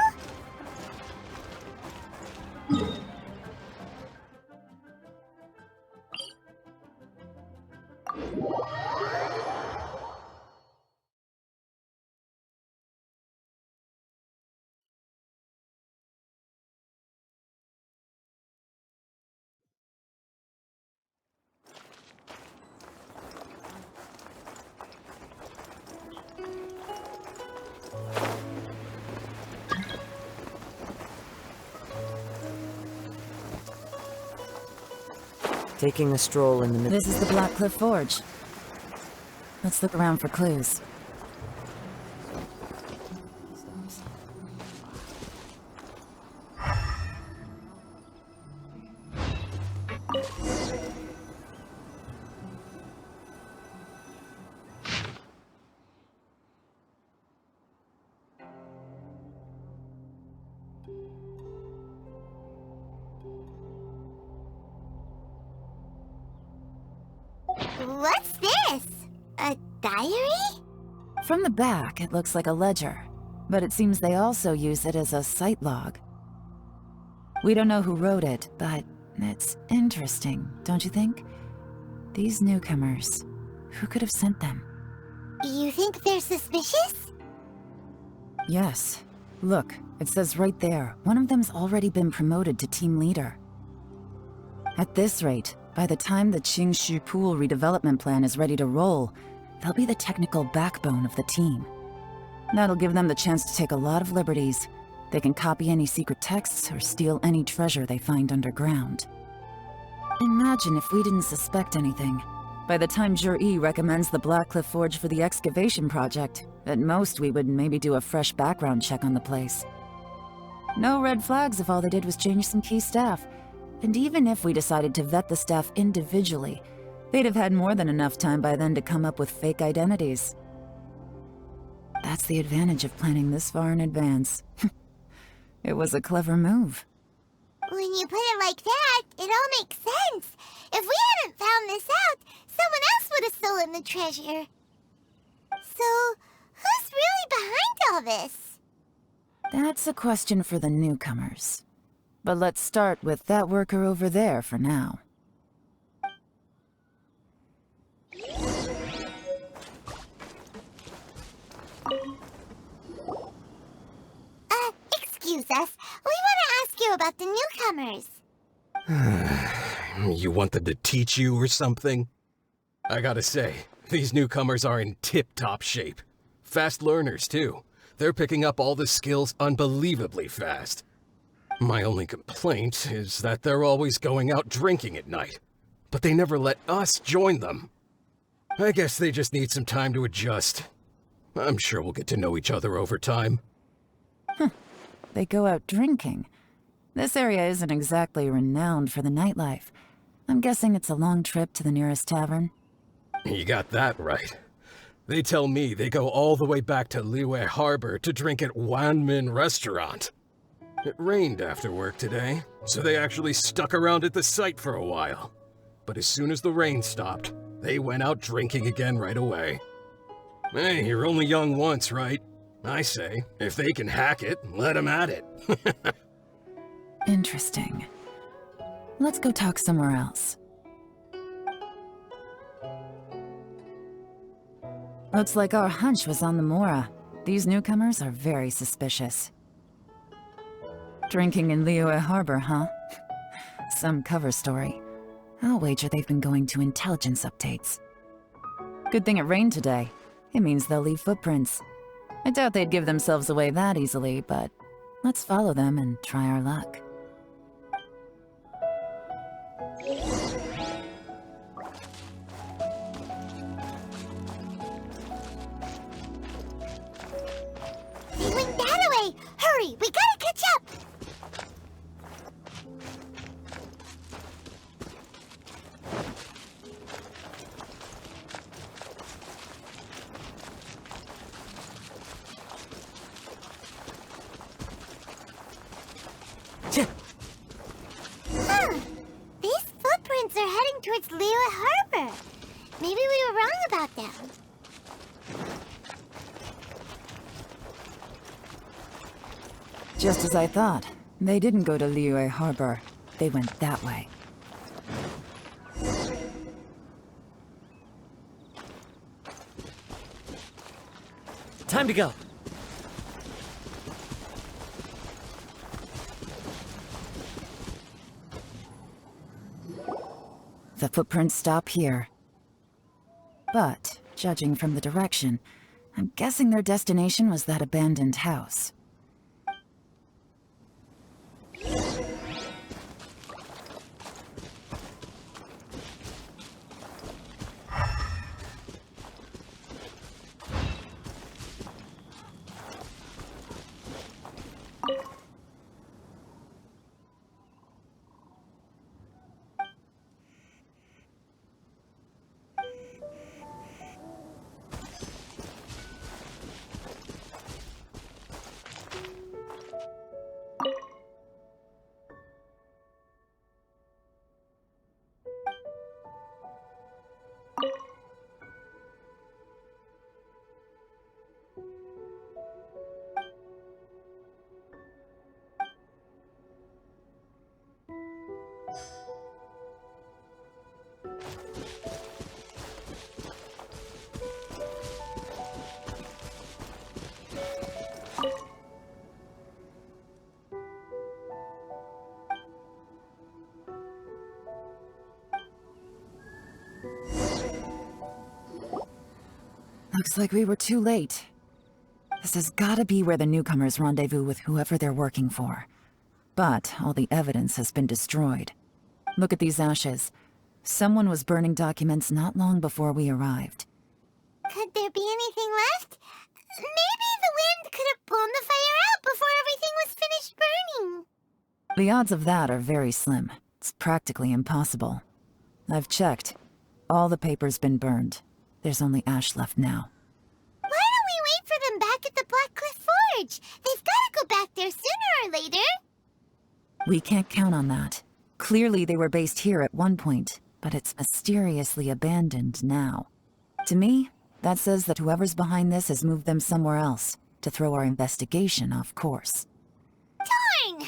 Taking a stroll in the middle. This is the Blackcliff Forge. Let's look around for clues. What's this? A diary? From the back, it looks like a ledger, but it seems they also use it as a site log. We don't know who wrote it, but it's interesting, don't you think? These newcomers, who could have sent them? You think they're suspicious? Yes. Look, it says right there, one of them's already been promoted to team leader. At this rate, by the time the Qingshu Pool redevelopment plan is ready to roll, they'll be the technical backbone of the team. That'll give them the chance to take a lot of liberties. They can copy any secret texts or steal any treasure they find underground. Imagine if we didn't suspect anything. By the time Zhi-Yi recommends the Blackcliff Forge for the excavation project, at most we would maybe do a fresh background check on the place. No red flags if all they did was change some key staff. And even if we decided to vet the staff individually, they'd have had more than enough time by then to come up with fake identities. That's the advantage of planning this far in advance. It was a clever move. When you put it like that, it all makes sense. If we hadn't found this out, someone else would have stolen the treasure. So, who's really behind all this? That's a question for the newcomers. But let's start with that worker over there for now. Excuse us. We want to ask you about the newcomers. You want them to teach you or something? I gotta say, these newcomers are in tip-top shape. Fast learners, too. They're picking up all the skills unbelievably fast. My only complaint is that they're always going out drinking at night. But they never let us join them. I guess they just need some time to adjust. I'm sure we'll get to know each other over time. They go out drinking. This area isn't exactly renowned for the nightlife. I'm guessing it's a long trip to the nearest tavern. You got that right. They tell me they go all the way back to Liyue Harbor to drink at Wanmin Restaurant. It rained after work today, so they actually stuck around at the site for a while. But as soon as the rain stopped, they went out drinking again right away. Hey, you're only young once, right? I say, if they can hack it, let them at it. Interesting. Let's go talk somewhere else. Looks like our hunch was on the Mora. These newcomers are very suspicious. Drinking in Liyue Harbor, huh? Some cover story. I'll wager they've been going to intelligence updates. Good thing it rained today. It means they'll leave footprints. I doubt they'd give themselves away that easily, but let's follow them and try our luck. They went that way! Hurry, we gotta catch up! Huh. These footprints are heading towards Liyue Harbor. Maybe we were wrong about them. Just as I thought. They didn't go to Liyue Harbor. They went that way. Time to go. The footprints stop here. But, judging from the direction, I'm guessing their destination was that abandoned house. Looks like we were too late. This has gotta be where the newcomers rendezvous with whoever they're working for. But all the evidence has been destroyed. Look at these ashes. Someone was burning documents not long before we arrived. Could there be anything left? Maybe the wind could have blown the fire out before everything was finished burning. The odds of that are very slim. It's practically impossible. I've checked. All the paper's been burned. There's only ash left now. Why don't we wait for them back at the Black Cliff Forge? They've gotta go back there sooner or later. We can't count on that. Clearly they were based here at one point, but it's mysteriously abandoned now. To me, that says that whoever's behind this has moved them somewhere else, to throw our investigation off course. Darn!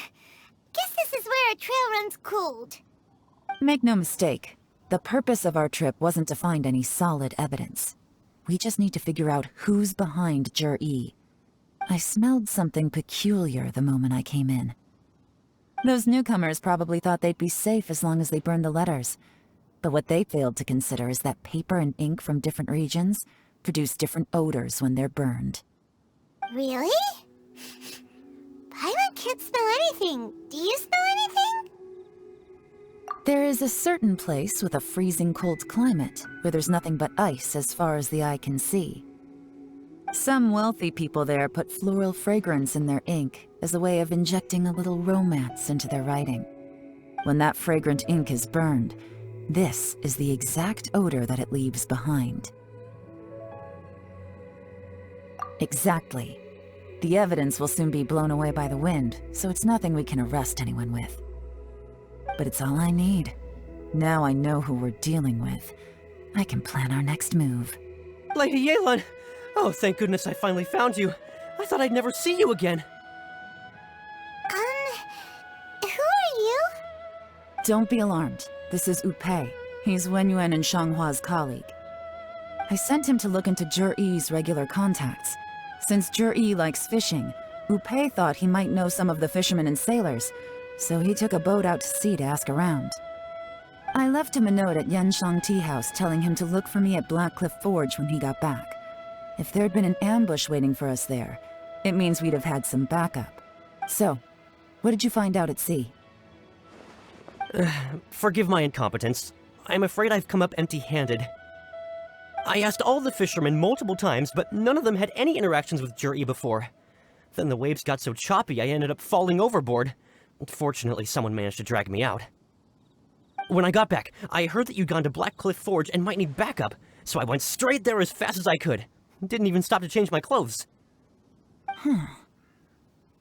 Guess this is where our trail runs cold. Make no mistake, the purpose of our trip wasn't to find any solid evidence. We just need to figure out who's behind Jur-E. I smelled something peculiar the moment I came in. Those newcomers probably thought they'd be safe as long as they burned the letters. But what they failed to consider is that paper and ink from different regions produce different odors when they're burned. Really? Paimon can't smell anything. Do you smell anything? There is a certain place with a freezing cold climate where there's nothing but ice as far as the eye can see. Some wealthy people there put floral fragrance in their ink as a way of injecting a little romance into their writing. When that fragrant ink is burned, this is the exact odor that it leaves behind. Exactly. The evidence will soon be blown away by the wind, so it's nothing we can arrest anyone with. But it's all I need. Now I know who we're dealing with. I can plan our next move. Lady Yelan! Oh, thank goodness I finally found you. I thought I'd never see you again. Who are you? Don't be alarmed. This is Upei. He's Wenyuan and Shanghua's colleague. I sent him to look into Zhi-Yi's regular contacts. Since Zhi-Yi likes fishing, Upei thought he might know some of the fishermen and sailors, so he took a boat out to sea to ask around. I left him a note at Yanshang Tea House telling him to look for me at Blackcliff Forge when he got back. If there'd been an ambush waiting for us there, it means we'd have had some backup. So, what did you find out at sea? Forgive my incompetence. I'm afraid I've come up empty-handed. I asked all the fishermen multiple times, but none of them had any interactions with Zhi-Yi before. Then the waves got so choppy I ended up falling overboard. Fortunately, someone managed to drag me out. When I got back, I heard that you'd gone to Blackcliff Forge and might need backup, so I went straight there as fast as I could. Didn't even stop to change my clothes.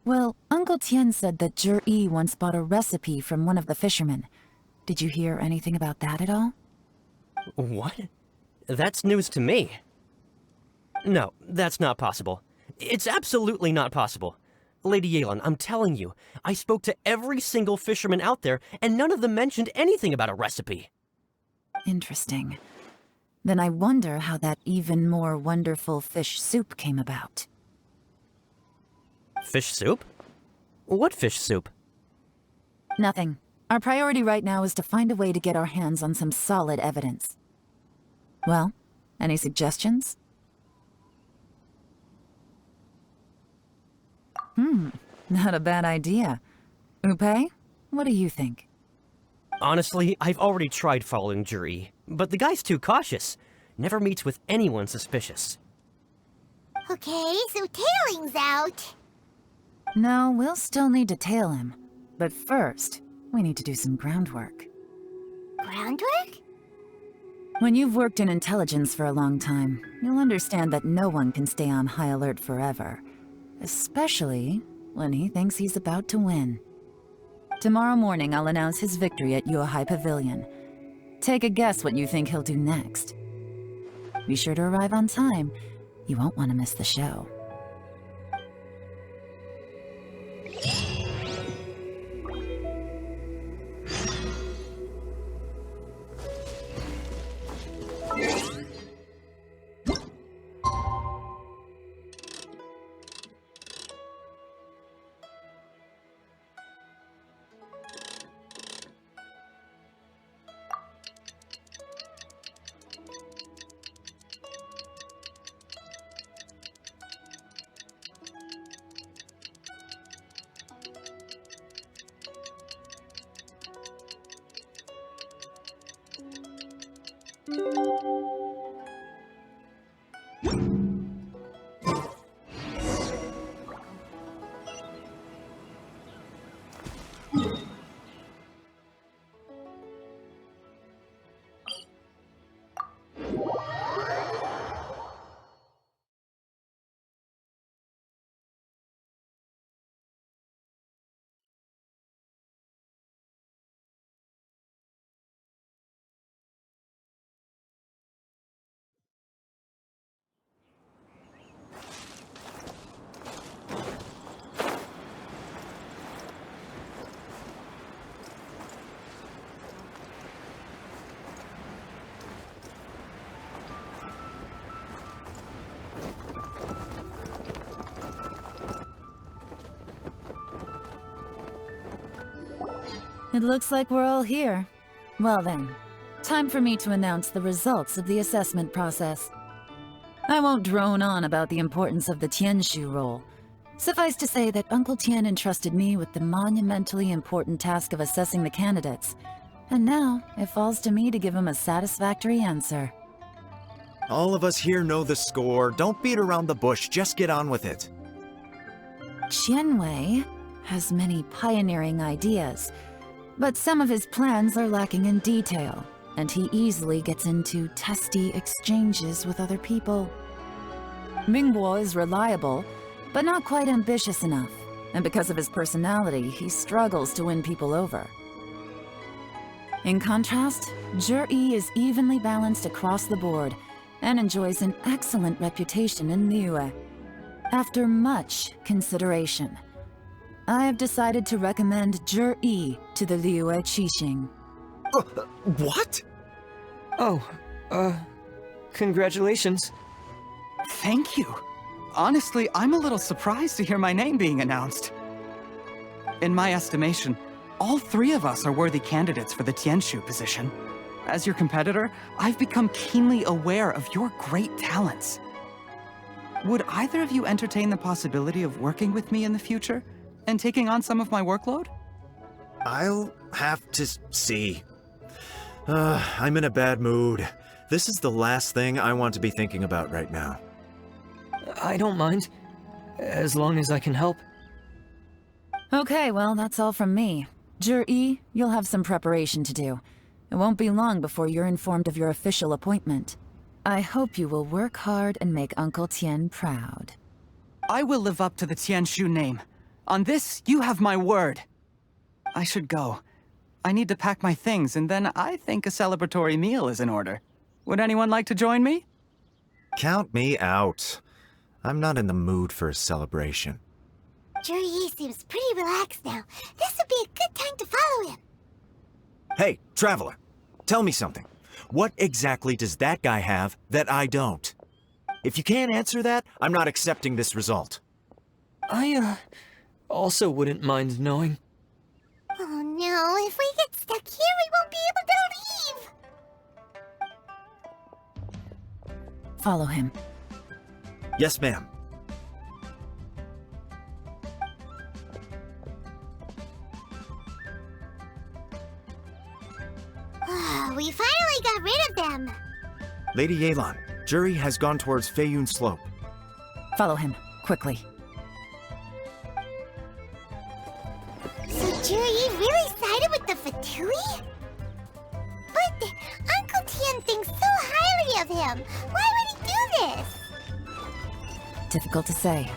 Well, Uncle Tian said that Zhi-Yi once bought a recipe from one of the fishermen. Did you hear anything about that at all? What? That's news to me. No, that's not possible. It's absolutely not possible. Lady Yelan, I'm telling you, I spoke to every single fisherman out there, and none of them mentioned anything about a recipe. Interesting. Then I wonder how that even more wonderful fish soup came about. Fish soup? What fish soup? Nothing. Our priority right now is to find a way to get our hands on some solid evidence. Well, any suggestions? Not a bad idea. Upei, what do you think? Honestly, I've already tried following Zhi-Yi, but the guy's too cautious. Never meets with anyone suspicious. Okay, so tailing's out. No, we'll still need to tail him. But first, we need to do some groundwork. Groundwork? When you've worked in intelligence for a long time, you'll understand that no one can stay on high alert forever. Especially when he thinks he's about to win. Tomorrow morning, I'll announce his victory at Yuehai Pavilion. Take a guess what you think he'll do next. Be sure to arrive on time. You won't want to miss the show. It looks like we're all here. Well then, time for me to announce the results of the assessment process. I won't drone on about the importance of the Tianshu role. Suffice to say that Uncle Tian entrusted me with the monumentally important task of assessing the candidates. And now, it falls to me to give him a satisfactory answer. All of us here know the score. Don't beat around the bush, just get on with it. Qianwei has many pioneering ideas, but some of his plans are lacking in detail, and he easily gets into testy exchanges with other people. Mingguo is reliable, but not quite ambitious enough, and because of his personality, he struggles to win people over. In contrast, Zhi is evenly balanced across the board, and enjoys an excellent reputation in Liyue. After much consideration, I have decided to recommend Zhi to the Liyue Qixing. What? Oh, congratulations. Thank you. Honestly, I'm a little surprised to hear my name being announced. In my estimation, all three of us are worthy candidates for the Tianshu position. As your competitor, I've become keenly aware of your great talents. Would either of you entertain the possibility of working with me in the future and taking on some of my workload? I'll have to see. I'm in a bad mood. This is the last thing I want to be thinking about right now. I don't mind, as long as I can help. Okay, well, that's all from me. Zhi, you'll have some preparation to do. It won't be long before you're informed of your official appointment. I hope you will work hard and make Uncle Tian proud. I will live up to the Tianshu name. On this, you have my word. I should go. I need to pack my things, and then I think a celebratory meal is in order. Would anyone like to join me? Count me out. I'm not in the mood for a celebration. Zhi seems pretty relaxed now. This would be a good time to follow him. Hey, Traveler, tell me something. What exactly does that guy have that I don't? If you can't answer that, I'm not accepting this result. I, also wouldn't mind knowing. Oh no, if we get stuck here, we won't be able to leave! Follow him. Yes, ma'am. We finally got rid of them! Lady Yelan, Zhi has gone towards Feiyun Slope. Follow him, quickly. So Zhi really sided with the Fatui? But Uncle Tian thinks so highly of him. Why would he do this? Difficult to say,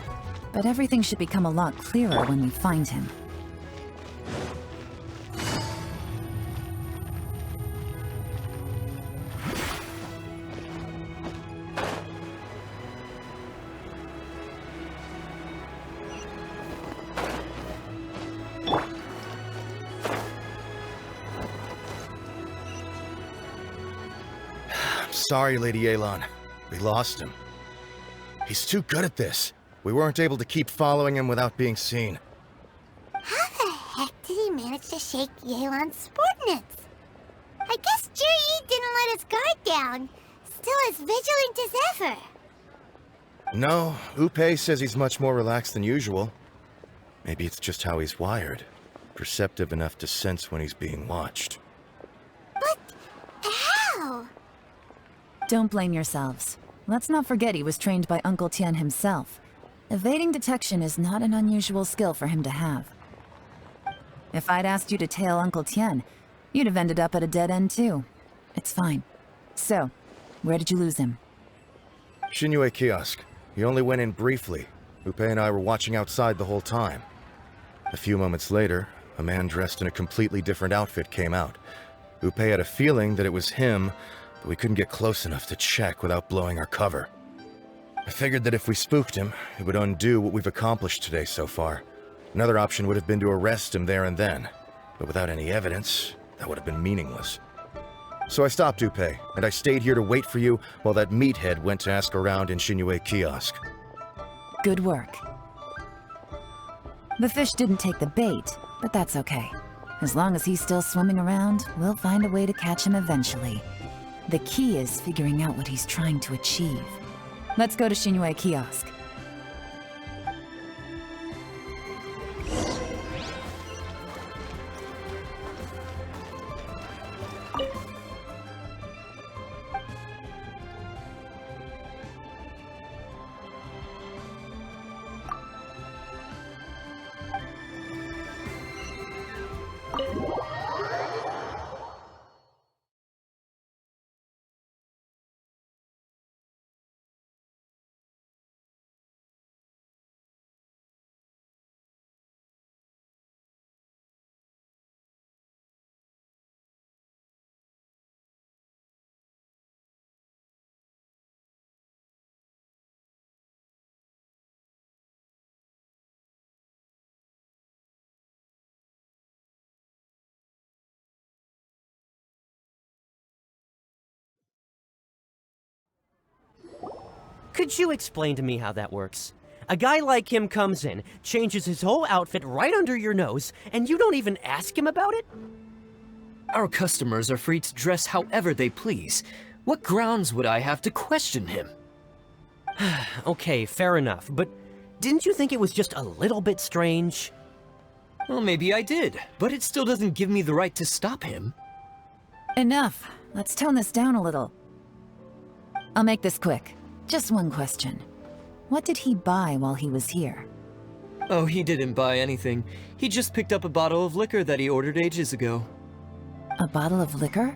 but everything should become a lot clearer when we find him. Sorry, Lady Yelan. We lost him. He's too good at this. We weren't able to keep following him without being seen. How the heck did he manage to shake Yelan's subordinates? I guess Zhi didn't let his guard down. Still as vigilant as ever. No, Upe says he's much more relaxed than usual. Maybe it's just how he's wired. Perceptive enough to sense when he's being watched. But how? Don't blame yourselves. Let's not forget he was trained by Uncle Tian himself. Evading detection is not an unusual skill for him to have. If I'd asked you to tail Uncle Tian, you'd have ended up at a dead end too. It's fine. So, where did you lose him? Xinyue Kiosk. He only went in briefly. Upe and I were watching outside the whole time. A few moments later, a man dressed in a completely different outfit came out. Upe had a feeling that it was him, but we couldn't get close enough to check without blowing our cover. I figured that if we spooked him, it would undo what we've accomplished today so far. Another option would have been to arrest him there and then, but without any evidence, that would have been meaningless. So I stopped Upe, and I stayed here to wait for you while that meathead went to ask around in Xinyue Kiosk. Good work. The fish didn't take the bait, but that's okay. As long as he's still swimming around, we'll find a way to catch him eventually. The key is figuring out what he's trying to achieve. Let's go to Xinyue Kiosk. Could you explain to me how that works? A guy like him comes in, changes his whole outfit right under your nose, and you don't even ask him about it? Our customers are free to dress however they please. What grounds would I have to question him? Okay, fair enough, but didn't you think it was just a little bit strange? Well, maybe I did, but it still doesn't give me the right to stop him. Enough. Let's tone this down a little. I'll make this quick. Just one question. What did he buy while he was here? Oh, he didn't buy anything. He just picked up a bottle of liquor that he ordered ages ago. A bottle of liquor?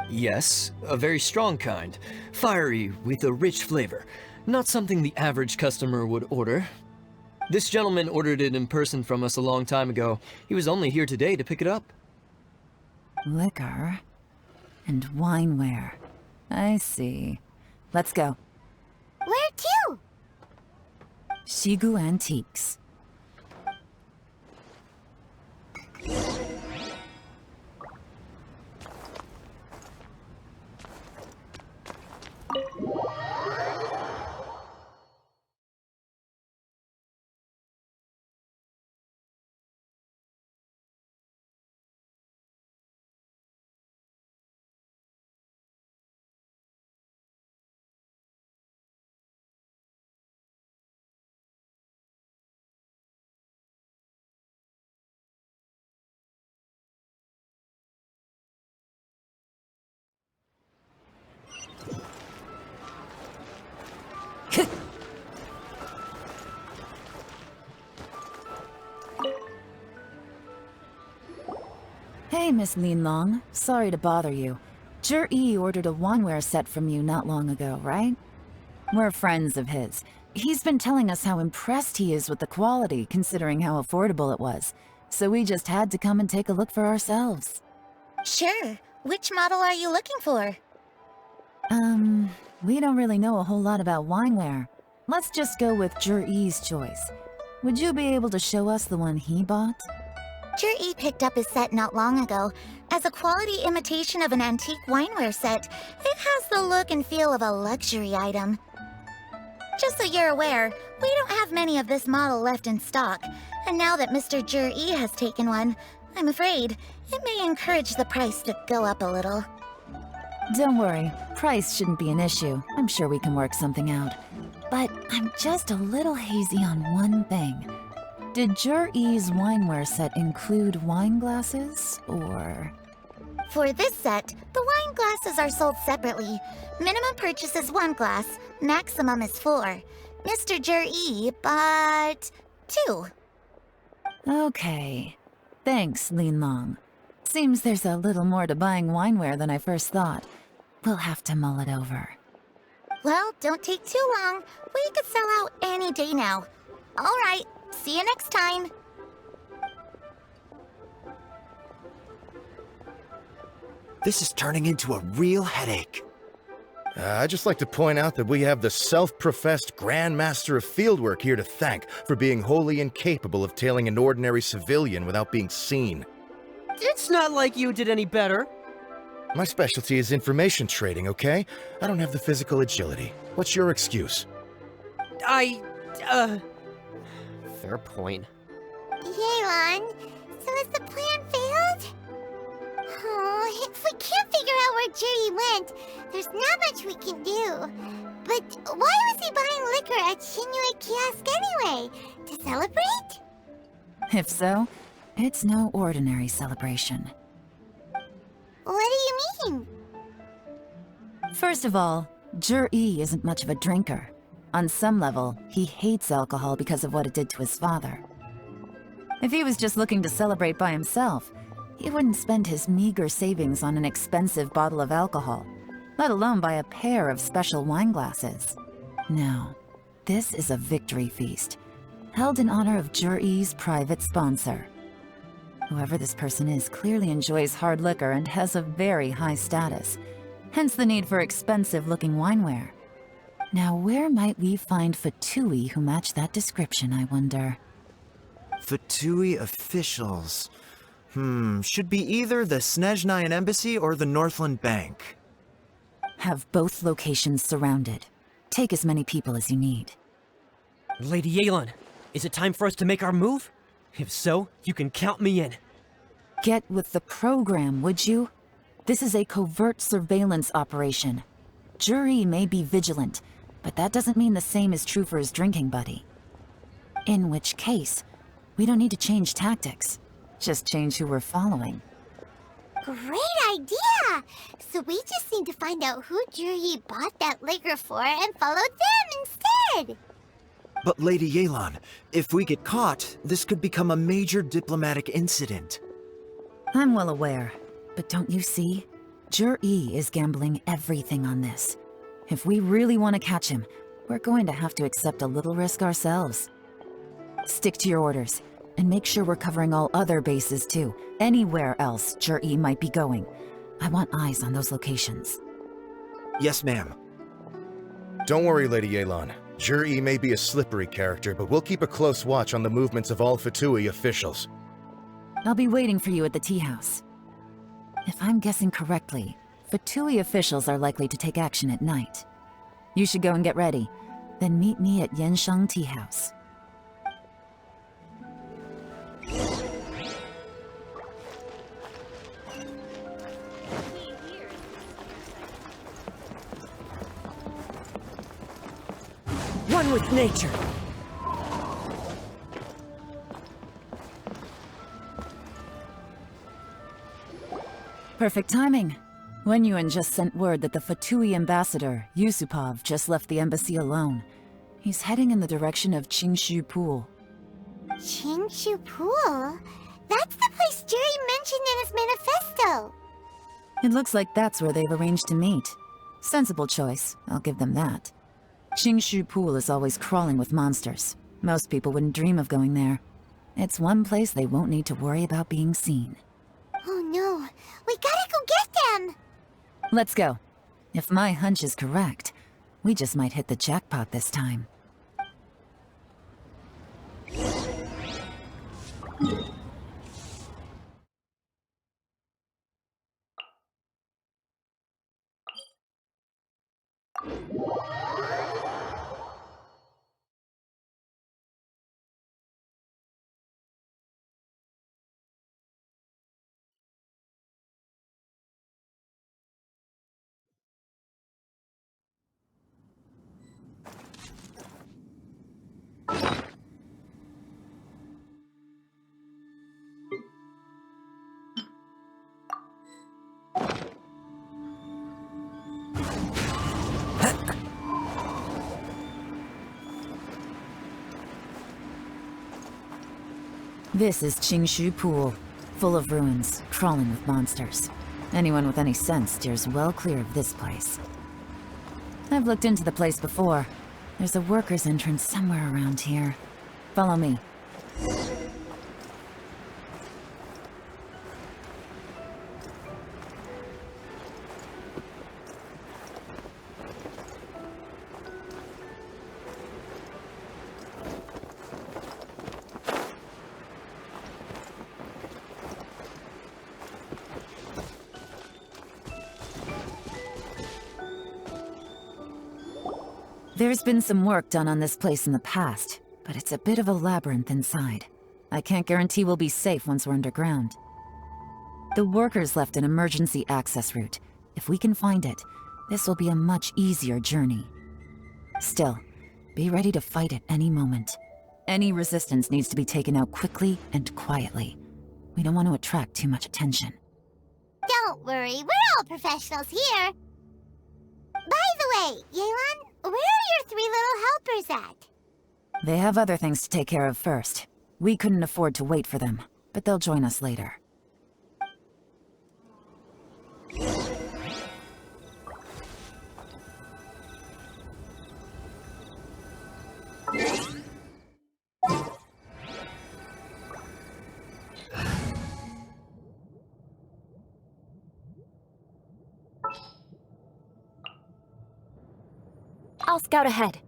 Yes, a very strong kind. Fiery, with a rich flavor. Not something the average customer would order. This gentleman ordered it in person from us a long time ago. He was only here today to pick it up. Liquor and wineware. I see. Let's go. Where to? Shigu Antiques. Hey, Miss Linlong. Sorry to bother you. Zhi ordered a wineware set from you not long ago, right? We're friends of his. He's been telling us how impressed he is with the quality, considering how affordable it was. So we just had to come and take a look for ourselves. Sure. Which model are you looking for? We don't really know a whole lot about wineware. Let's just go with Zhi's choice. Would you be able to show us the one he bought? Zhi picked up his set not long ago. As a quality imitation of an antique wineware set, it has the look and feel of a luxury item. Just so you're aware, we don't have many of this model left in stock, and now that Mr. Zhi has taken one, I'm afraid it may encourage the price to go up a little. Don't worry, price shouldn't be an issue. I'm sure we can work something out. But I'm just a little hazy on one thing. Did Zhi's wineware set include wine glasses, or...? For this set, the wine glasses are sold separately. Minimum purchase is 1 glass, maximum is 4. Mr. Zhi bought 2. Okay. Thanks, Linlong. Seems there's a little more to buying wineware than I first thought. We'll have to mull it over. Well, don't take too long. We could sell out any day now. All right, see you next time. This is turning into a real headache. I'd just like to point out that we have the self-professed Grand Master of Fieldwork here to thank for being wholly incapable of tailing an ordinary civilian without being seen. It's not like you did any better. My specialty is information trading, okay? I don't have the physical agility. What's your excuse? Fair point. Yelan, so has the plan failed? Oh, if we can't figure figure out where Jerry went, there's not much we can do. But why was he buying liquor at Shinue Kiosk anyway? To celebrate? If so, it's no ordinary celebration. What do you mean? First of all, Jur-E isn't much of a drinker. On some level, he hates alcohol because of what it did to his father. If he was just looking to celebrate by himself, he wouldn't spend his meager savings on an expensive bottle of alcohol, let alone buy a pair of special wine glasses. No, this is a victory feast, held in honor of Jur-E's private sponsor. Whoever this person is clearly enjoys hard liquor and has a very high status, hence the need for expensive-looking wineware. Now, where might we find Fatui who match that description, I wonder? Fatui officials. Should be either the Snezhnayan Embassy or the Northland Bank. Have both locations surrounded. Take as many people as you need. Lady Yelan, is it time for us to make our move? If so, you can count me in. Get with the program, would you? This is a covert surveillance operation. Jur-E may be vigilant, but that doesn't mean the same is true for his drinking buddy. In which case, we don't need to change tactics. Just change who we're following. Great idea! So we just need to find out who Jur-E bought that liquor for and follow them instead! But Lady Yelan, if we get caught, this could become a major diplomatic incident. I'm well aware, but don't you see? Jur-E is gambling everything on this. If we really want to catch him, we're going to have to accept a little risk ourselves. Stick to your orders, and make sure we're covering all other bases too. Anywhere else Jur-E might be going. I want eyes on those locations. Yes, ma'am. Don't worry, Lady Yelan. Jur-E may be a slippery character, but we'll keep a close watch on the movements of all Fatui officials. I'll be waiting for you at the tea house. If I'm guessing correctly, Fatui officials are likely to take action at night. You should go and get ready, then meet me at Yensheng Tea House. One with nature! Perfect timing. Wenyuan just sent word that the Fatui ambassador, Yusupov, just left the embassy alone. He's heading in the direction of Qingshu Pool. Qingshu Pool? That's the place Jerry mentioned in his manifesto! It looks like that's where they've arranged to meet. Sensible choice, I'll give them that. Qingshu Pool is always crawling with monsters. Most people wouldn't dream of going there. It's one place they won't need to worry about being seen. Oh no, we gotta go get them! Let's go. If my hunch is correct, we just might hit the jackpot this time. This is Qingshu Pool, full of ruins, crawling with monsters. Anyone with any sense steers well clear of this place. I've looked into the place before. There's a worker's entrance somewhere around here. Follow me. There's been some work done on this place in the past, but it's a bit of a labyrinth inside. I can't guarantee we'll be safe once we're underground. The workers left an emergency access route, If we can find it, this will be a much easier journey. Still, be ready to fight at any moment. Any resistance needs to be taken out quickly and quietly. We don't want to attract too much attention. Don't worry, we're all professionals here. By the way, Yelan, where are your 3 little helpers at? They have other things to take care of first. We couldn't afford to wait for them, but they'll join us later. I'll scout ahead.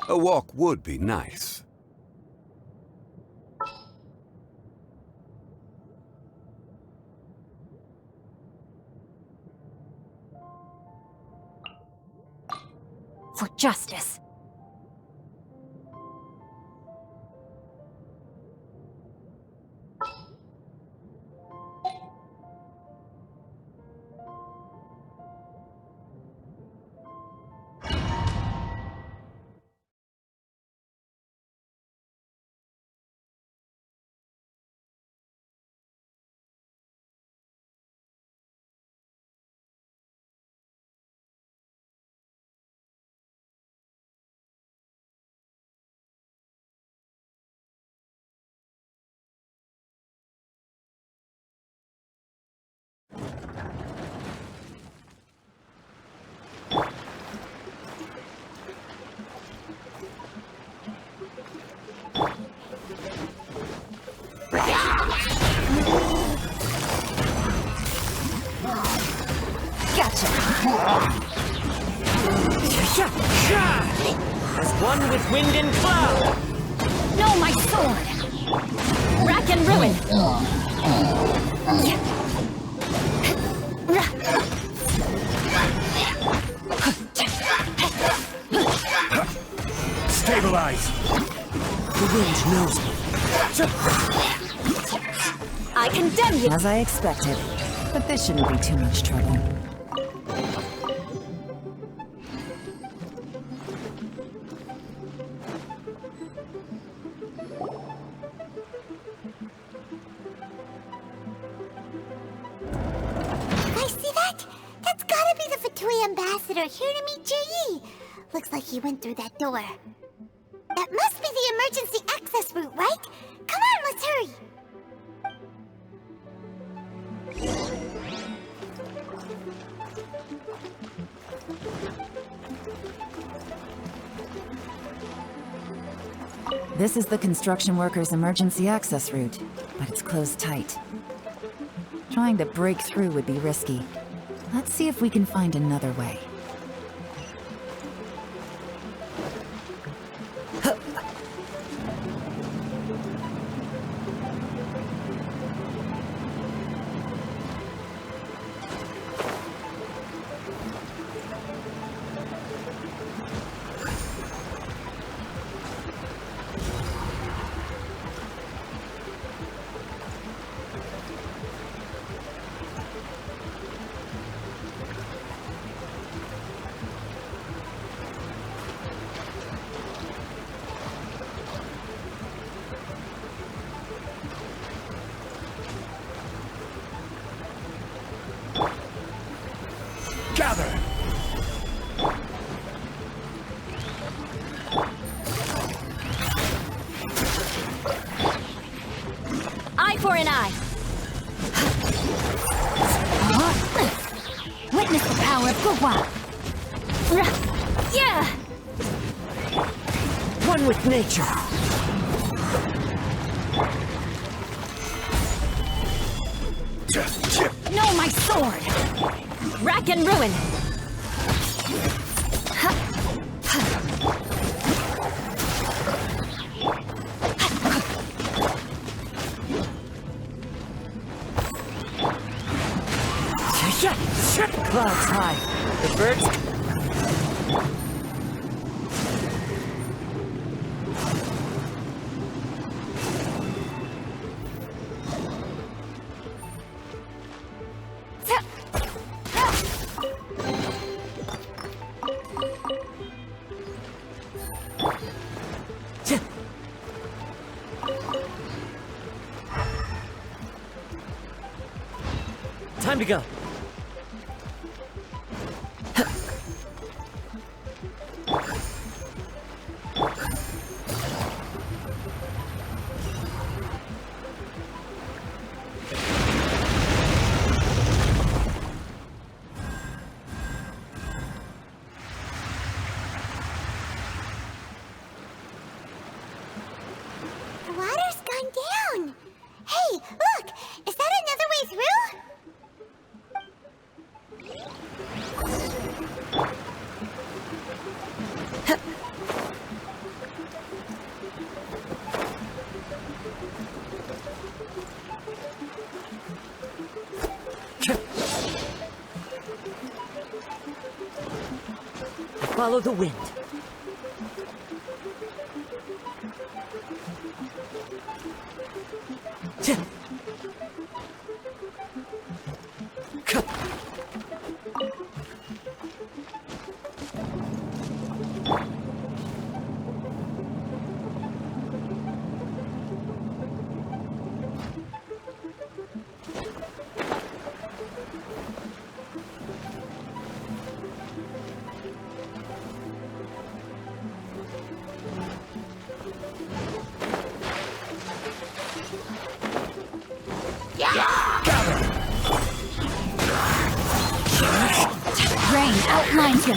A walk would be nice. For justice. As one with wind and cloud! No, my sword! Rack and ruin! Stabilize! The wind knows me. I condemn you! As I expected, but this shouldn't be too much trouble. Ambassador here to meet Ji. Looks like he went through that door. That must be the emergency access route, right? Come on, let's hurry. This is the construction workers' emergency access route, but it's closed tight. Trying to break through would be risky. Let's see if we can find another way. Gather! Eye for an eye! Witness the power of Gua! Yeah! One with nature! No, my sword! Rack and ruin! Clouds high. The birds... Time to go. The water's gone down. Hey, look! Is that another way through? Follow the wind. Rain outlines you.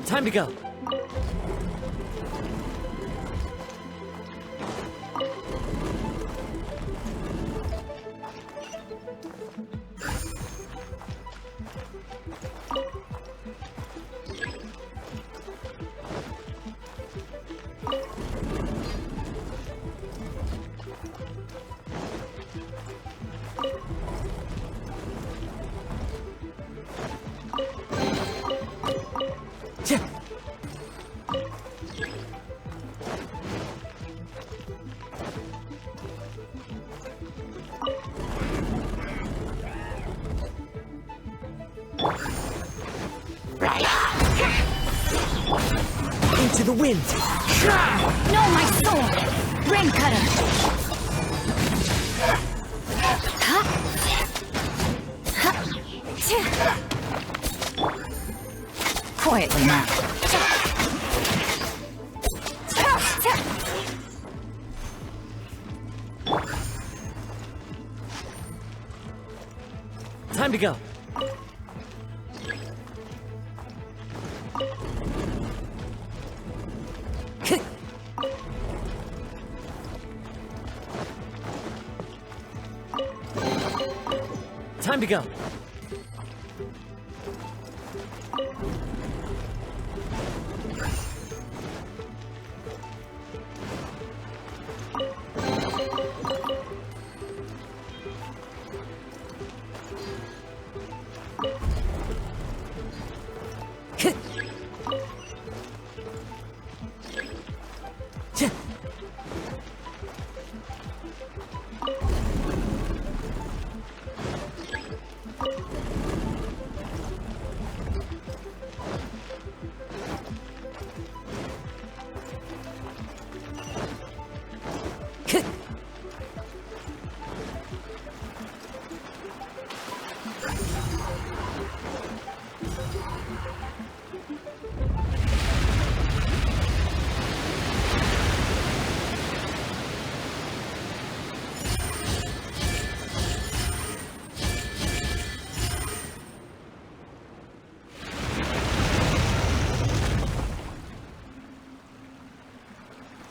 Time to go. Into the wind. No, my sword! Rain cutter! Quietly now. Time to go. Time to go.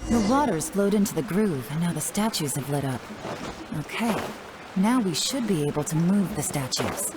The water's flowed into the groove, and now the statues have lit up. Okay, now we should be able to move the statues.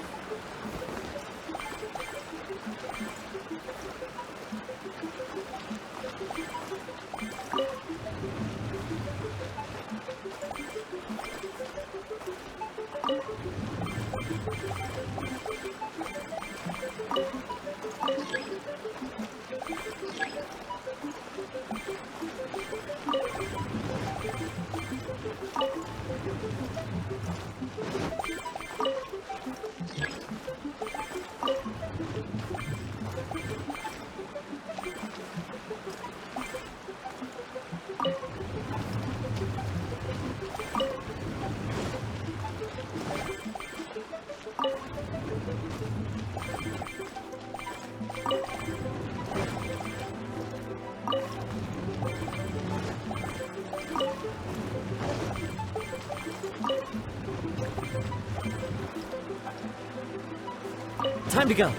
Time to go.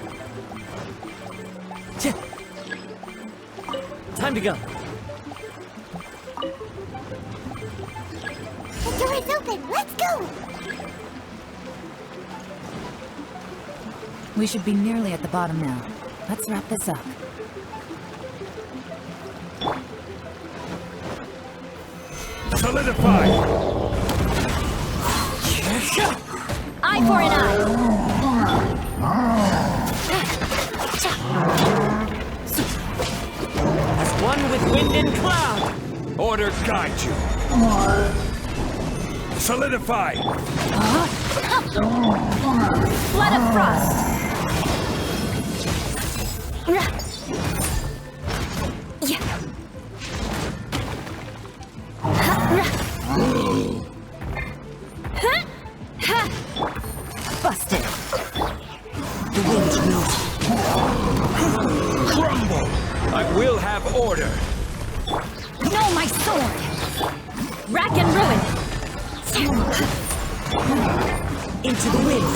Time to go. The door is open. Let's go. We should be nearly at the bottom now. Let's wrap this up. Solidify! Eye for an eye! As one with wind and cloud! Order guide you! Solidify! Flood of frost! Busted! The wind's not. Crumble! I will have order! No, my sword! Rack and ruin! Into the wind!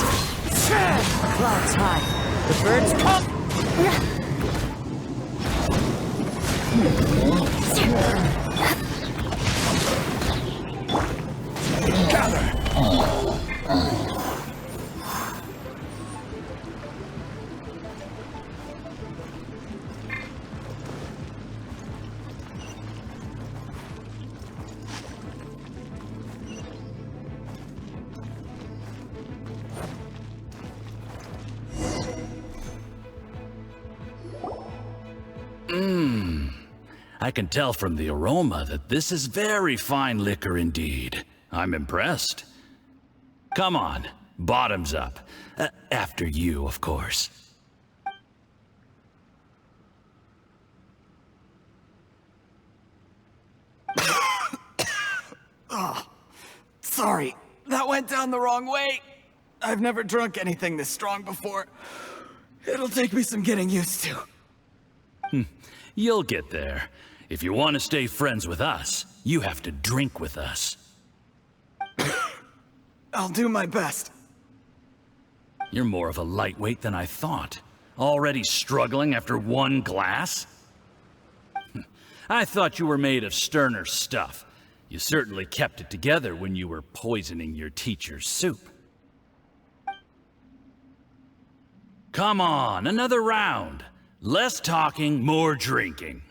Clouds high! The birds come! Gather! I can tell from the aroma that this is very fine liquor indeed. I'm impressed. Come on, bottoms up. After you, of course. Oh, sorry. That went down the wrong way. I've never drunk anything this strong before. It'll take me some getting used to. You'll get there. If you want to stay friends with us, you have to drink with us. I'll do my best. You're more of a lightweight than I thought. Already struggling after one glass? I thought you were made of sterner stuff. You certainly kept it together when you were poisoning your teacher's soup. Come on, another round. Less talking, more drinking.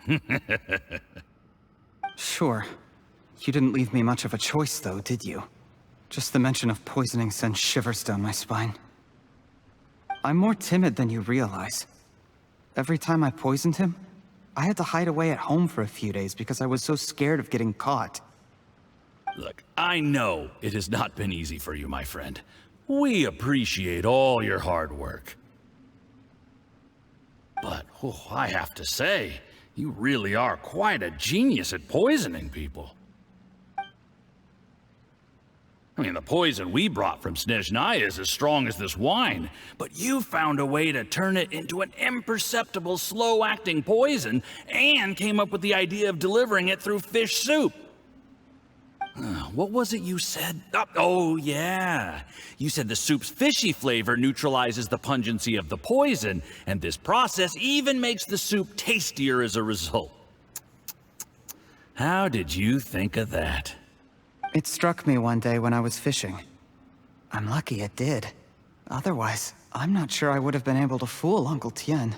Sure. You didn't leave me much of a choice, though, did you? Just the mention of poisoning sends shivers down my spine. I'm more timid than you realize. Every time I poisoned him, I had to hide away at home for a few days because I was so scared of getting caught. Look, I know it has not been easy for you, my friend. We appreciate all your hard work. But, I have to say, you really are quite a genius at poisoning people. I mean, the poison we brought from Snezhnaya is as strong as this wine, but you found a way to turn it into an imperceptible, slow-acting poison and came up with the idea of delivering it through fish soup. What was it you said? Oh, yeah. You said the soup's fishy flavor neutralizes the pungency of the poison, and this process even makes the soup tastier as a result. How did you think of that? It struck me one day when I was fishing. I'm lucky it did. Otherwise, I'm not sure I would have been able to fool Uncle Tien.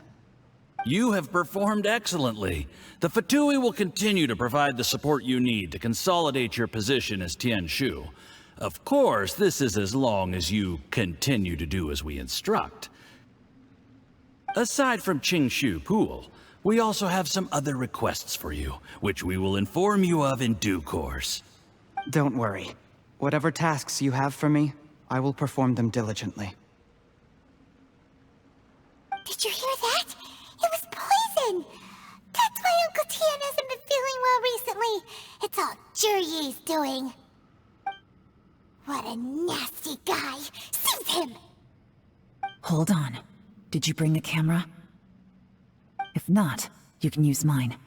You have performed excellently. The Fatui will continue to provide the support you need to consolidate your position as Tien Shu. Of course, this is as long as you continue to do as we instruct. Aside from Qingshu Pool, we also have some other requests for you, which we will inform you of in due course. Don't worry. Whatever tasks you have for me, I will perform them diligently. Did you hear that? It was poison! That's why Uncle Tien hasn't been feeling well recently. It's all Jurye's doing. What a nasty guy! Seize him! Hold on. Did you bring the camera? If not, you can use mine.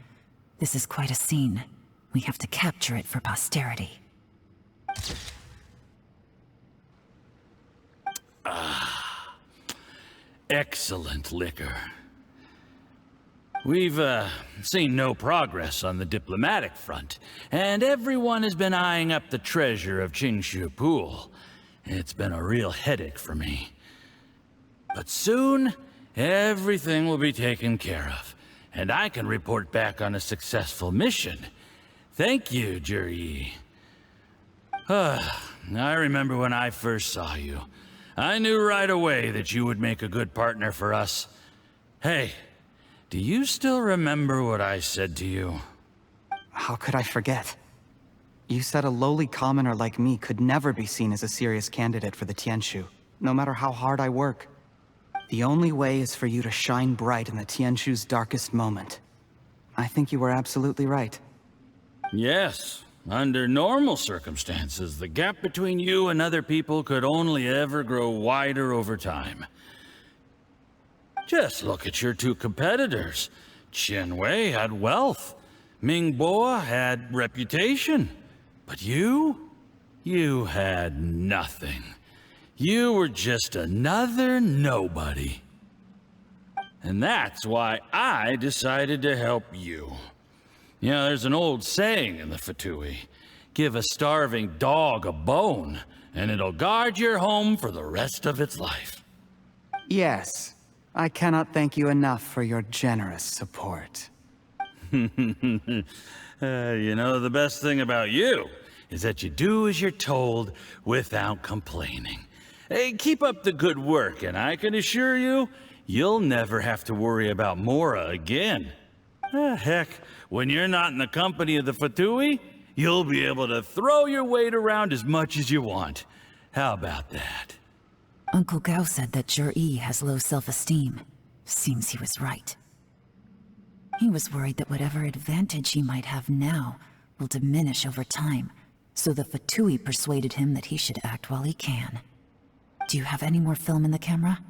This is quite a scene. We have to capture it for posterity. Excellent liquor. We've, seen no progress on the diplomatic front, and everyone has been eyeing up the treasure of Qingshu Pool. It's been a real headache for me. But soon, everything will be taken care of, and I can report back on a successful mission. Thank you, Jurye. I remember when I first saw you. I knew right away that you would make a good partner for us. Hey, do you still remember what I said to you? How could I forget? You said a lowly commoner like me could never be seen as a serious candidate for the Tianshu, no matter how hard I work. The only way is for you to shine bright in the Tianshu's darkest moment. I think you were absolutely right. Yes. Under normal circumstances, the gap between you and other people could only ever grow wider over time. Just look at your two competitors. Qianwei had wealth. Mingboa had reputation. But you had nothing. You were just another nobody. And that's why I decided to help you. You know, there's an old saying in the Fatui. Give a starving dog a bone, and it'll guard your home for the rest of its life. Yes. I cannot thank you enough for your generous support. You know, the best thing about you is that you do as you're told without complaining. Hey, keep up the good work, and I can assure you, you'll never have to worry about Mora again. Heck, when you're not in the company of the Fatui, you'll be able to throw your weight around as much as you want. How about that? Uncle Gao said that Jurye has low self-esteem. Seems he was right. He was worried that whatever advantage he might have now will diminish over time, so the Fatui persuaded him that he should act while he can. Do you have any more film in the camera?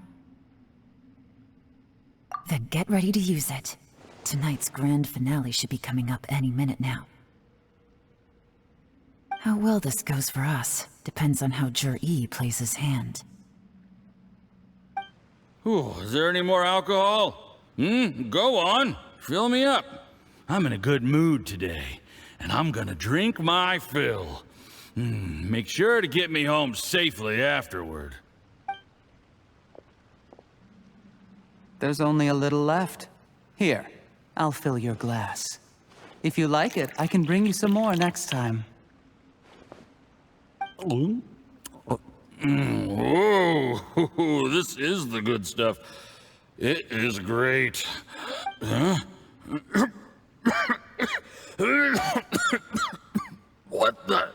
Then get ready to use it. Tonight's grand finale should be coming up any minute now. How well this goes for us depends on how Jurye plays his hand. Ooh, is there any more alcohol? Go on. Fill me up. I'm in a good mood today, and I'm gonna drink my fill. Make sure to get me home safely afterward. There's only a little left. Here, I'll fill your glass. If you like it, I can bring you some more next time. Whoa, this is the good stuff. It is great. Huh? What the?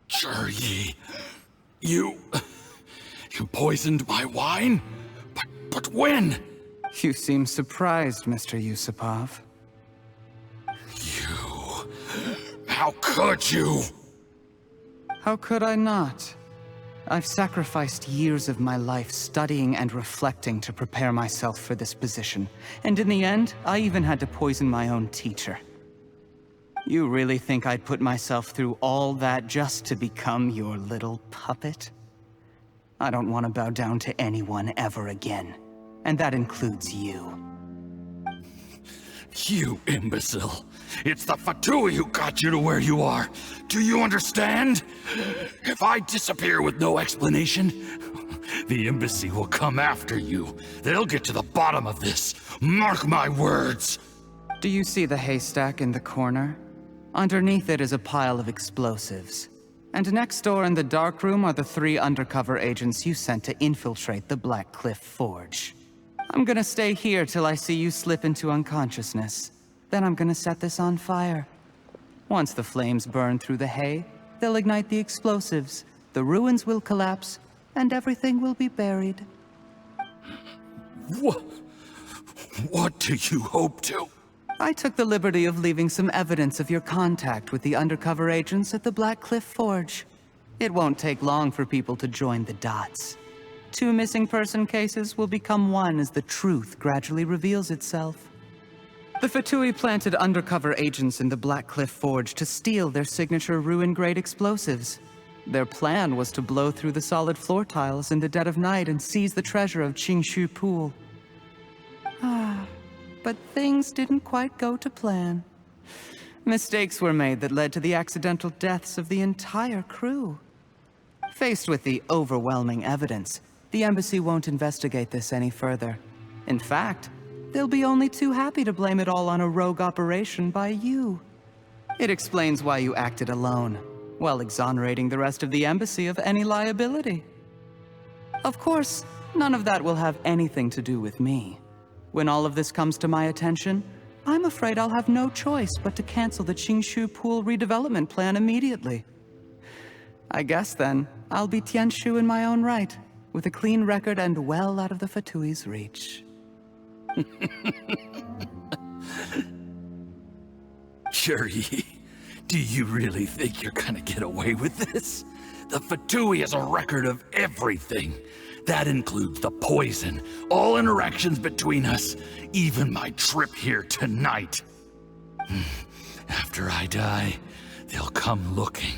Jurye, you poisoned my wine? But when? You seem surprised, Mr. Yusupov. How could you? How could I not? I've sacrificed years of my life studying and reflecting to prepare myself for this position. And in the end, I even had to poison my own teacher. You really think I'd put myself through all that just to become your little puppet? I don't want to bow down to anyone ever again. And that includes you. You imbecile. It's the Fatui who got you to where you are. Do you understand? If I disappear with no explanation, the embassy will come after you. They'll get to the bottom of this. Mark my words. Do you see the haystack in the corner? Underneath it is a pile of explosives. And next door in the dark room are the 3 undercover agents you sent to infiltrate the Black Cliff Forge. I'm gonna stay here till I see you slip into unconsciousness. Then I'm gonna set this on fire. Once the flames burn through the hay, they'll ignite the explosives, the ruins will collapse, and everything will be buried. What do you hope to? I took the liberty of leaving some evidence of your contact with the undercover agents at the Black Cliff Forge. It won't take long for people to join the dots. 2 missing person cases will become 1 as the truth gradually reveals itself. The Fatui planted undercover agents in the Black Cliff Forge to steal their signature ruin-grade explosives. Their plan was to blow through the solid floor tiles in the dead of night and seize the treasure of Qingshu Pool. But things didn't quite go to plan. Mistakes were made that led to the accidental deaths of the entire crew. Faced with the overwhelming evidence, the embassy won't investigate this any further. In fact, they'll be only too happy to blame it all on a rogue operation by you. It explains why you acted alone, while exonerating the rest of the embassy of any liability. Of course, none of that will have anything to do with me. When all of this comes to my attention, I'm afraid I'll have no choice but to cancel the Qingshu Pool redevelopment plan immediately. I guess then, I'll be Tianshu in my own right, with a clean record and well out of the Fatui's reach. Yuri, do you really think you're gonna get away with this? The Fatui has a record of everything. That includes the poison, all interactions between us, even my trip here tonight. After I die, they'll come looking,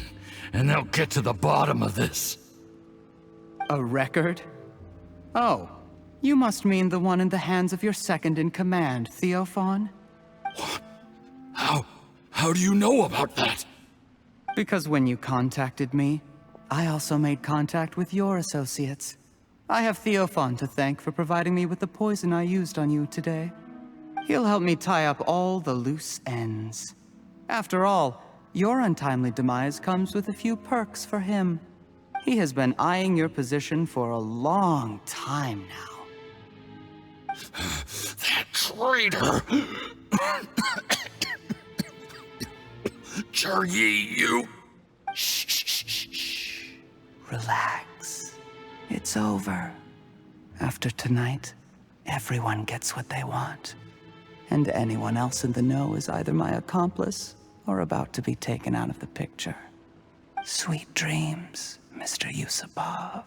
and they'll get to the bottom of this. A record? Oh, you must mean the one in the hands of your second-in-command, Theophan? How do you know about that? Because when you contacted me, I also made contact with your associates. I have Theophan to thank for providing me with the poison I used on you today. He'll help me tie up all the loose ends. After all, your untimely demise comes with a few perks for him. He has been eyeing your position for a long time now. That traitor! Cheryi, you! Shh. Relax. It's over. After tonight, everyone gets what they want. And anyone else in the know is either my accomplice or about to be taken out of the picture. Sweet dreams, Mr. Yusupov.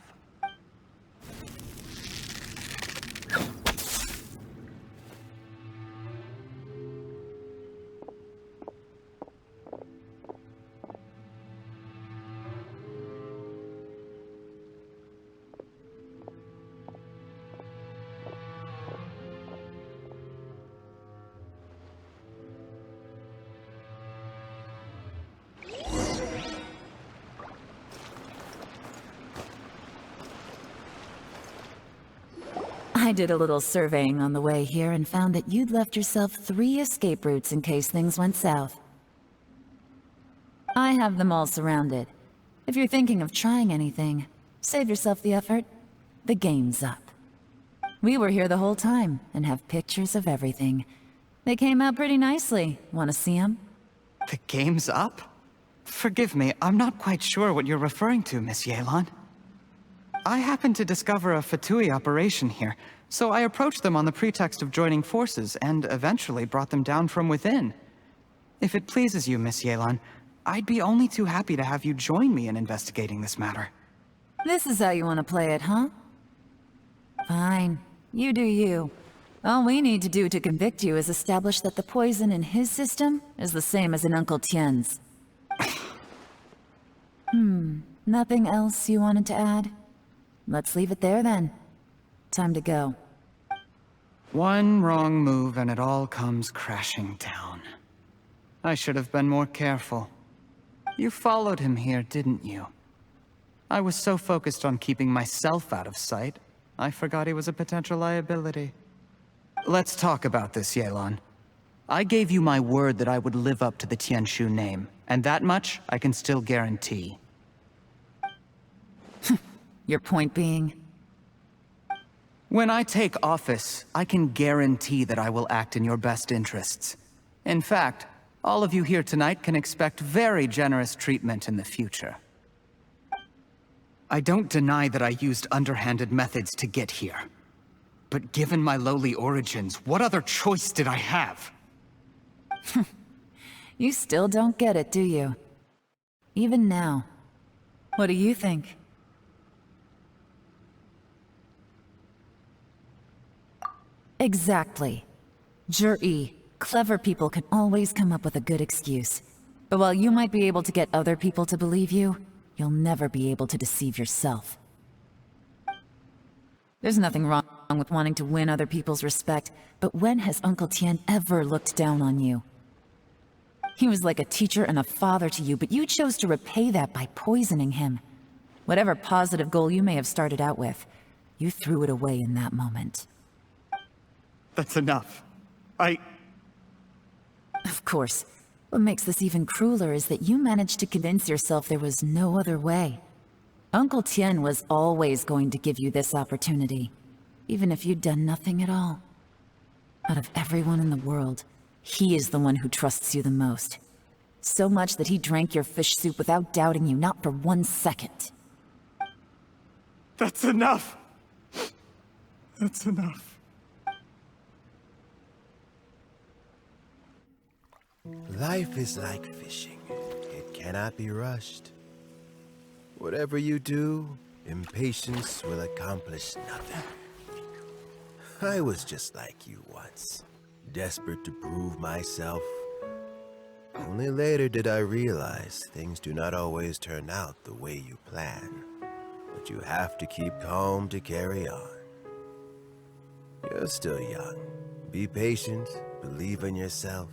I did a little surveying on the way here and found that you'd left yourself 3 escape routes in case things went south. I have them all surrounded. If you're thinking of trying anything, save yourself the effort. The game's up. We were here the whole time and have pictures of everything. They came out pretty nicely. Want to see them? The game's up? Forgive me, I'm not quite sure what you're referring to, Miss Yelan. I happened to discover a Fatui operation here, so I approached them on the pretext of joining forces and eventually brought them down from within. If it pleases you, Miss Yelan, I'd be only too happy to have you join me in investigating this matter. This is how you want to play it, huh? Fine. You do you. All we need to do to convict you is establish that the poison in his system is the same as in Uncle Tien's. Nothing else you wanted to add? Let's leave it there then. Time to go. One wrong move and it all comes crashing down. I should have been more careful. You followed him here, didn't you? I was so focused on keeping myself out of sight, I forgot he was a potential liability. Let's talk about this, Yelan. I gave you my word that I would live up to the Tianshu name, and that much I can still guarantee. Your point being? When I take office, I can guarantee that I will act in your best interests. In fact, all of you here tonight can expect very generous treatment in the future. I don't deny that I used underhanded methods to get here. But given my lowly origins, what other choice did I have? You still don't get it, do you? Even now. What do you think? Exactly. Jur-E, clever people can always come up with a good excuse. But while you might be able to get other people to believe you, you'll never be able to deceive yourself. There's nothing wrong with wanting to win other people's respect, but when has Uncle Tien ever looked down on you? He was like a teacher and a father to you, but you chose to repay that by poisoning him. Whatever positive goal you may have started out with, you threw it away in that moment. That's enough. Of course. What makes this even crueler is that you managed to convince yourself there was no other way. Uncle Tien was always going to give you this opportunity, even if you'd done nothing at all. Out of everyone in the world, he is the one who trusts you the most. So much that he drank your fish soup without doubting you, not for 1 second. That's enough! That's enough. Life is like fishing. It cannot be rushed. Whatever you do, impatience will accomplish nothing. I was just like you once, desperate to prove myself. Only later did I realize things do not always turn out the way you plan. But you have to keep calm to carry on. You're still young. Be patient, believe in yourself,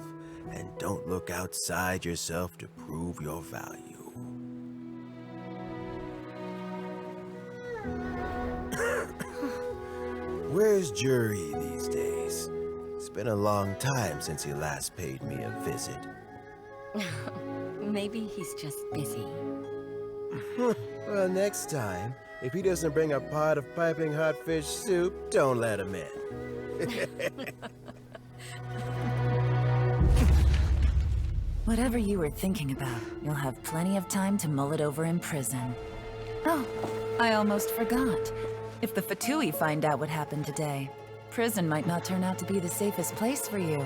and don't look outside yourself to prove your value. Where's Jur-E these days? It's been a long time since he last paid me a visit. Maybe he's just busy. Well, next time, if he doesn't bring a pot of piping hot fish soup, don't let him in. Whatever you were thinking about, you'll have plenty of time to mull it over in prison. Oh, I almost forgot. If the Fatui find out what happened today, prison might not turn out to be the safest place for you.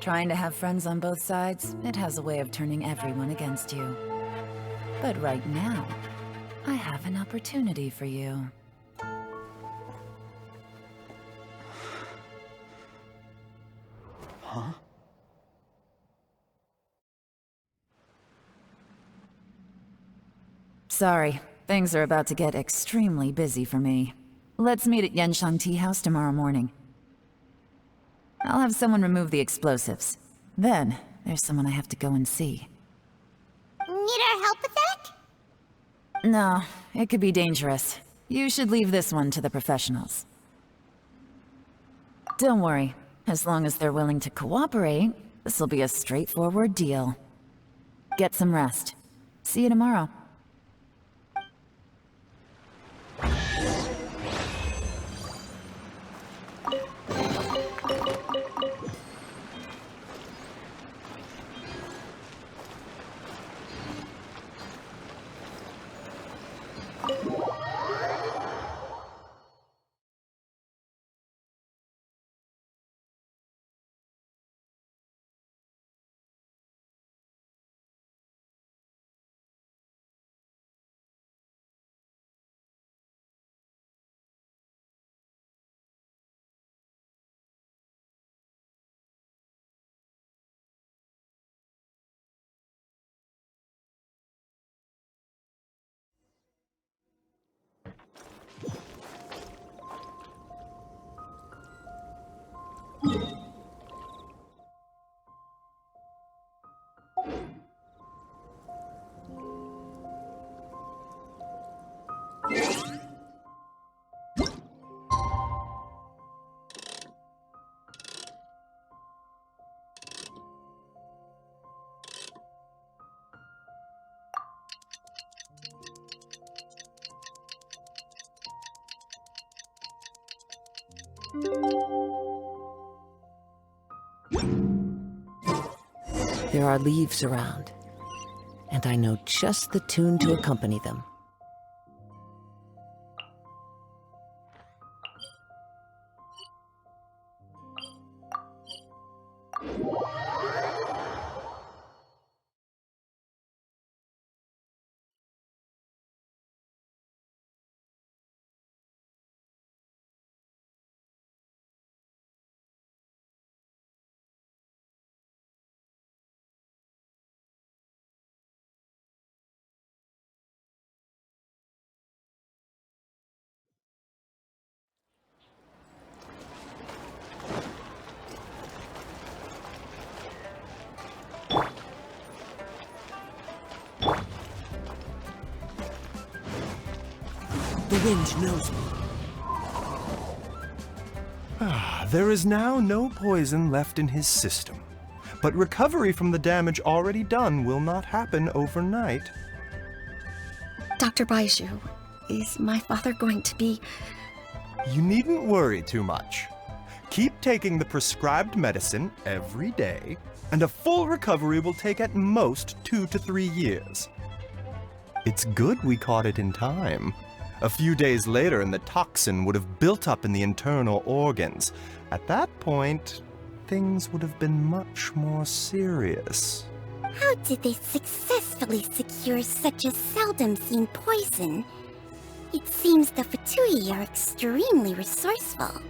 Trying to have friends on both sides, it has a way of turning everyone against you. But right now, I have an opportunity for you. Huh? Sorry, things are about to get extremely busy for me. Let's meet at Yenshang Tea House tomorrow morning. I'll have someone remove the explosives. Then, there's someone I have to go and see. Need our help with that? No, it could be dangerous. You should leave this one to the professionals. Don't worry. As long as they're willing to cooperate, this'll be a straightforward deal. Get some rest. See you tomorrow. There are leaves around, and I know just the tune to accompany them. The wind knows me. There is now no poison left in his system, but recovery from the damage already done will not happen overnight. Dr. Baiju, is my father going to be... You needn't worry too much. Keep taking the prescribed medicine every day, and a full recovery will take at most 2 to 3 years. It's good we caught it in time. A few days later, and the toxin would have built up in the internal organs. At that point, things would have been much more serious. How did they successfully secure such a seldom-seen poison? It seems the Fatui are extremely resourceful.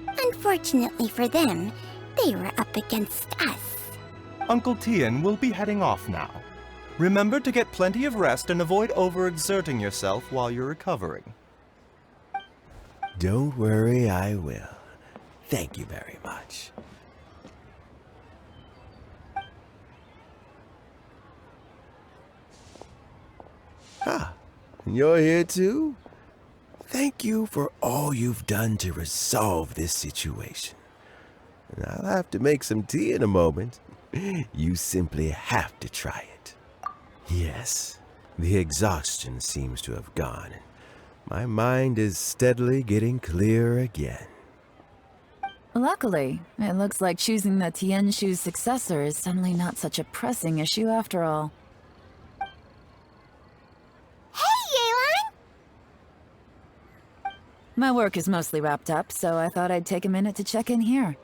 Unfortunately for them, they were up against us. Uncle Tian will be heading off now. Remember to get plenty of rest and avoid overexerting yourself while you're recovering. Don't worry, I will. Thank you very much. Ah, you're here too? Thank you for all you've done to resolve this situation. And I'll have to make some tea in a moment. You simply have to try it. Yes, the exhaustion seems to have gone. My mind is steadily getting clearer again. Luckily, it looks like choosing the Tianshu's successor is suddenly not such a pressing issue after all. Hey, Yelan! My work is mostly wrapped up, so I thought I'd take a minute to check in here.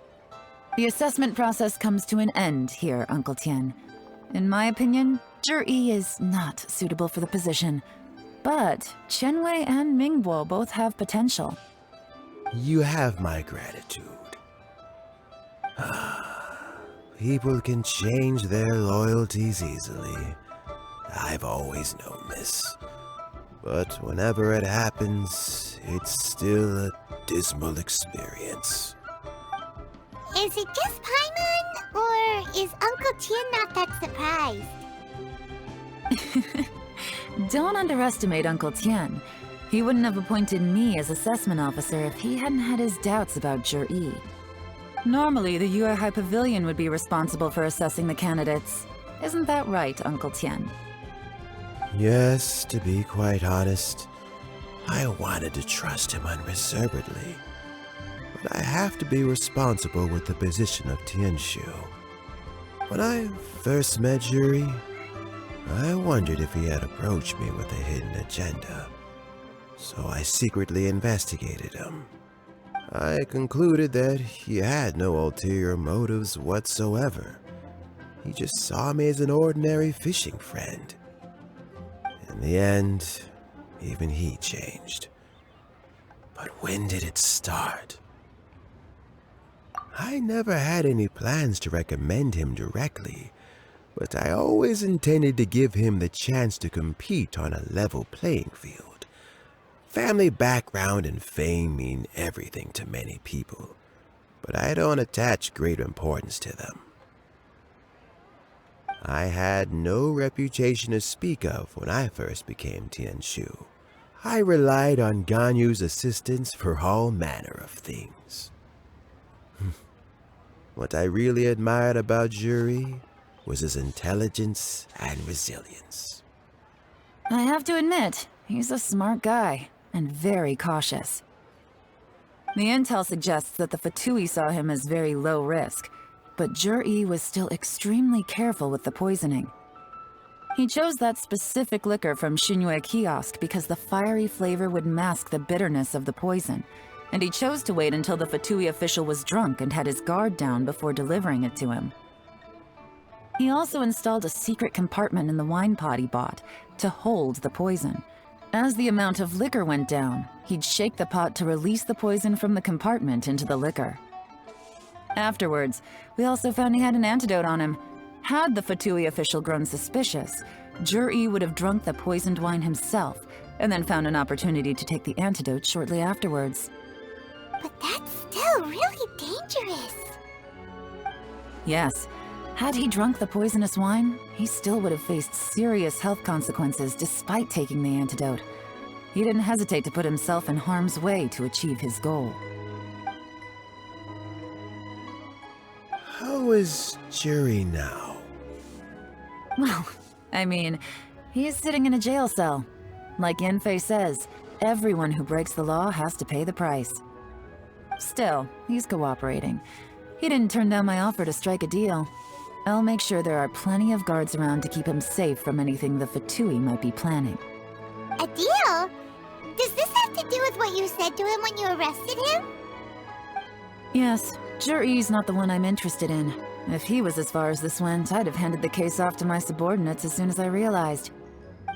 The assessment process comes to an end here, Uncle Tian. In my opinion, Zhi is not suitable for the position, but Qianwei and Mingbo both have potential. You have my gratitude. People can change their loyalties easily. I've always known this. But whenever it happens, it's still a dismal experience. Is it just Paimon, or is Uncle Tian not that surprised? Don't underestimate Uncle Tian. He wouldn't have appointed me as assessment officer if he hadn't had his doubts about Zhi. Normally, the Yue High Pavilion would be responsible for assessing the candidates. Isn't that right, Uncle Tian? Yes, to be quite honest, I wanted to trust him unreservedly. But I have to be responsible with the position of Tianshu. When I first met Zhi, I wondered if he had approached me with a hidden agenda. So I secretly investigated him. I concluded that he had no ulterior motives whatsoever. He just saw me as an ordinary fishing friend. In the end, even he changed. But when did it start? I never had any plans to recommend him directly, but I always intended to give him the chance to compete on a level playing field. Family background and fame mean everything to many people, but I don't attach great importance to them. I had no reputation to speak of when I first became Tianshu. I relied on Ganyu's assistance for all manner of things. What I really admired about Juri was his intelligence and resilience. I have to admit, he's a smart guy, and very cautious. The intel suggests that the Fatui saw him as very low risk, but Juri was still extremely careful with the poisoning. He chose that specific liquor from Shinue Kiosk because the fiery flavor would mask the bitterness of the poison, and he chose to wait until the Fatui official was drunk and had his guard down before delivering it to him. He also installed a secret compartment in the wine pot he bought to hold the poison. As the amount of liquor went down, he'd shake the pot to release the poison from the compartment into the liquor. Afterwards, we also found he had an antidote on him. Had the Fatui official grown suspicious, Juri would have drunk the poisoned wine himself, and then found an opportunity to take the antidote shortly afterwards. But that's still really dangerous. Yes, had he drunk the poisonous wine, he still would have faced serious health consequences despite taking the antidote. He didn't hesitate to put himself in harm's way to achieve his goal. How is Juri now? Well, I mean, he is sitting in a jail cell. Like Yenfei says, everyone who breaks the law has to pay the price. Still, he's cooperating. He didn't turn down my offer to strike a deal. I'll make sure there are plenty of guards around to keep him safe from anything the Fatui might be planning. A deal? Does this have to do with what you said to him when you arrested him? Yes, Juri's not the one I'm interested in. If he was as far as this went, I'd have handed the case off to my subordinates as soon as I realized.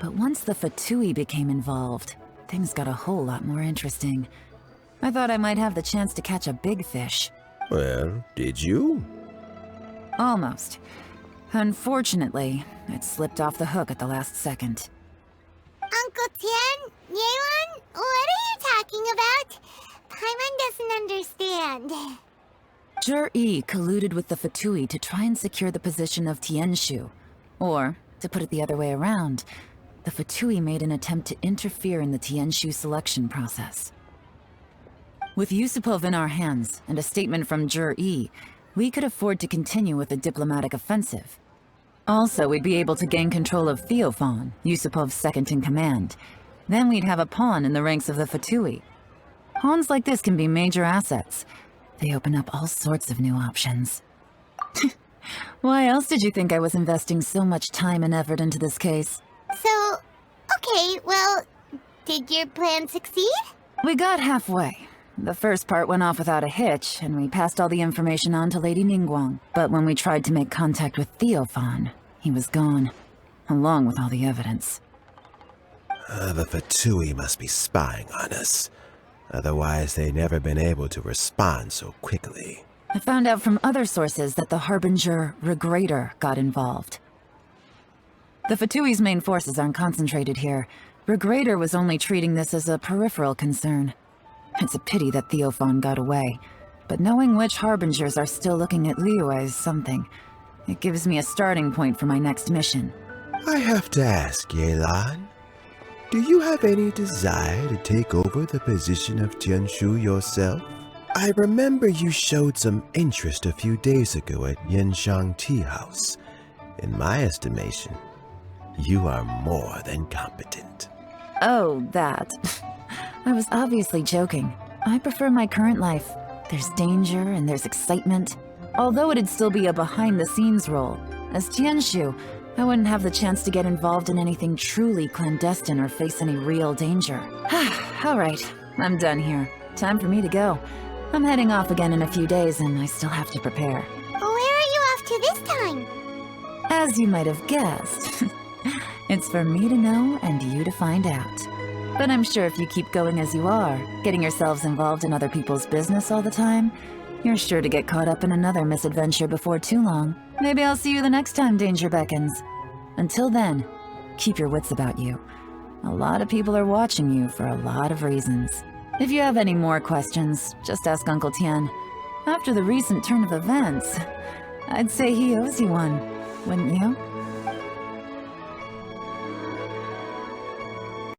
But once the Fatui became involved, things got a whole lot more interesting. I thought I might have the chance to catch a big fish. Well, did you? Almost. Unfortunately, it slipped off the hook at the last second. Uncle Tian, Yelan, what are you talking about? Paimon doesn't understand. Jur-E colluded with the Fatui to try and secure the position of Tianshu. Or, to put it the other way around, the Fatui made an attempt to interfere in the Tianshu selection process. With Yusupov in our hands, and a statement from Jur-E, we could afford to continue with a diplomatic offensive. Also, we'd be able to gain control of Theophan, Yusupov's second-in-command. Then we'd have a pawn in the ranks of the Fatui. Pawns like this can be major assets. They open up all sorts of new options. Why else did you think I was investing so much time and effort into this case? So, okay, well, did your plan succeed? We got halfway. The first part went off without a hitch, and we passed all the information on to Lady Ningguang. But when we tried to make contact with Theophan, he was gone, along with all the evidence. The Fatui must be spying on us. Otherwise, they'd never been able to respond so quickly. I found out from other sources that the Harbinger Regrator got involved. The Fatui's main forces aren't concentrated here. Regrator was only treating this as a peripheral concern. It's a pity that Theophan got away, but knowing which Harbingers are still looking at Liyue is something. It gives me a starting point for my next mission. I have to ask, Yelan, do you have any desire to take over the position of Tianshu yourself? I remember you showed some interest a few days ago at Yenshang Tea House. In my estimation, you are more than competent. Oh, that. I was obviously joking. I prefer my current life. There's danger and there's excitement. Although it'd still be a behind-the-scenes role. As Tianshu, I wouldn't have the chance to get involved in anything truly clandestine or face any real danger. Alright, I'm done here. Time for me to go. I'm heading off again in a few days and I still have to prepare. Where are you off to this time? As you might have guessed, it's for me to know and you to find out. But I'm sure if you keep going as you are, getting yourselves involved in other people's business all the time, you're sure to get caught up in another misadventure before too long. Maybe I'll see you the next time danger beckons. Until then, keep your wits about you. A lot of people are watching you for a lot of reasons. If you have any more questions, just ask Uncle Tian. After the recent turn of events, I'd say he owes you one, wouldn't you?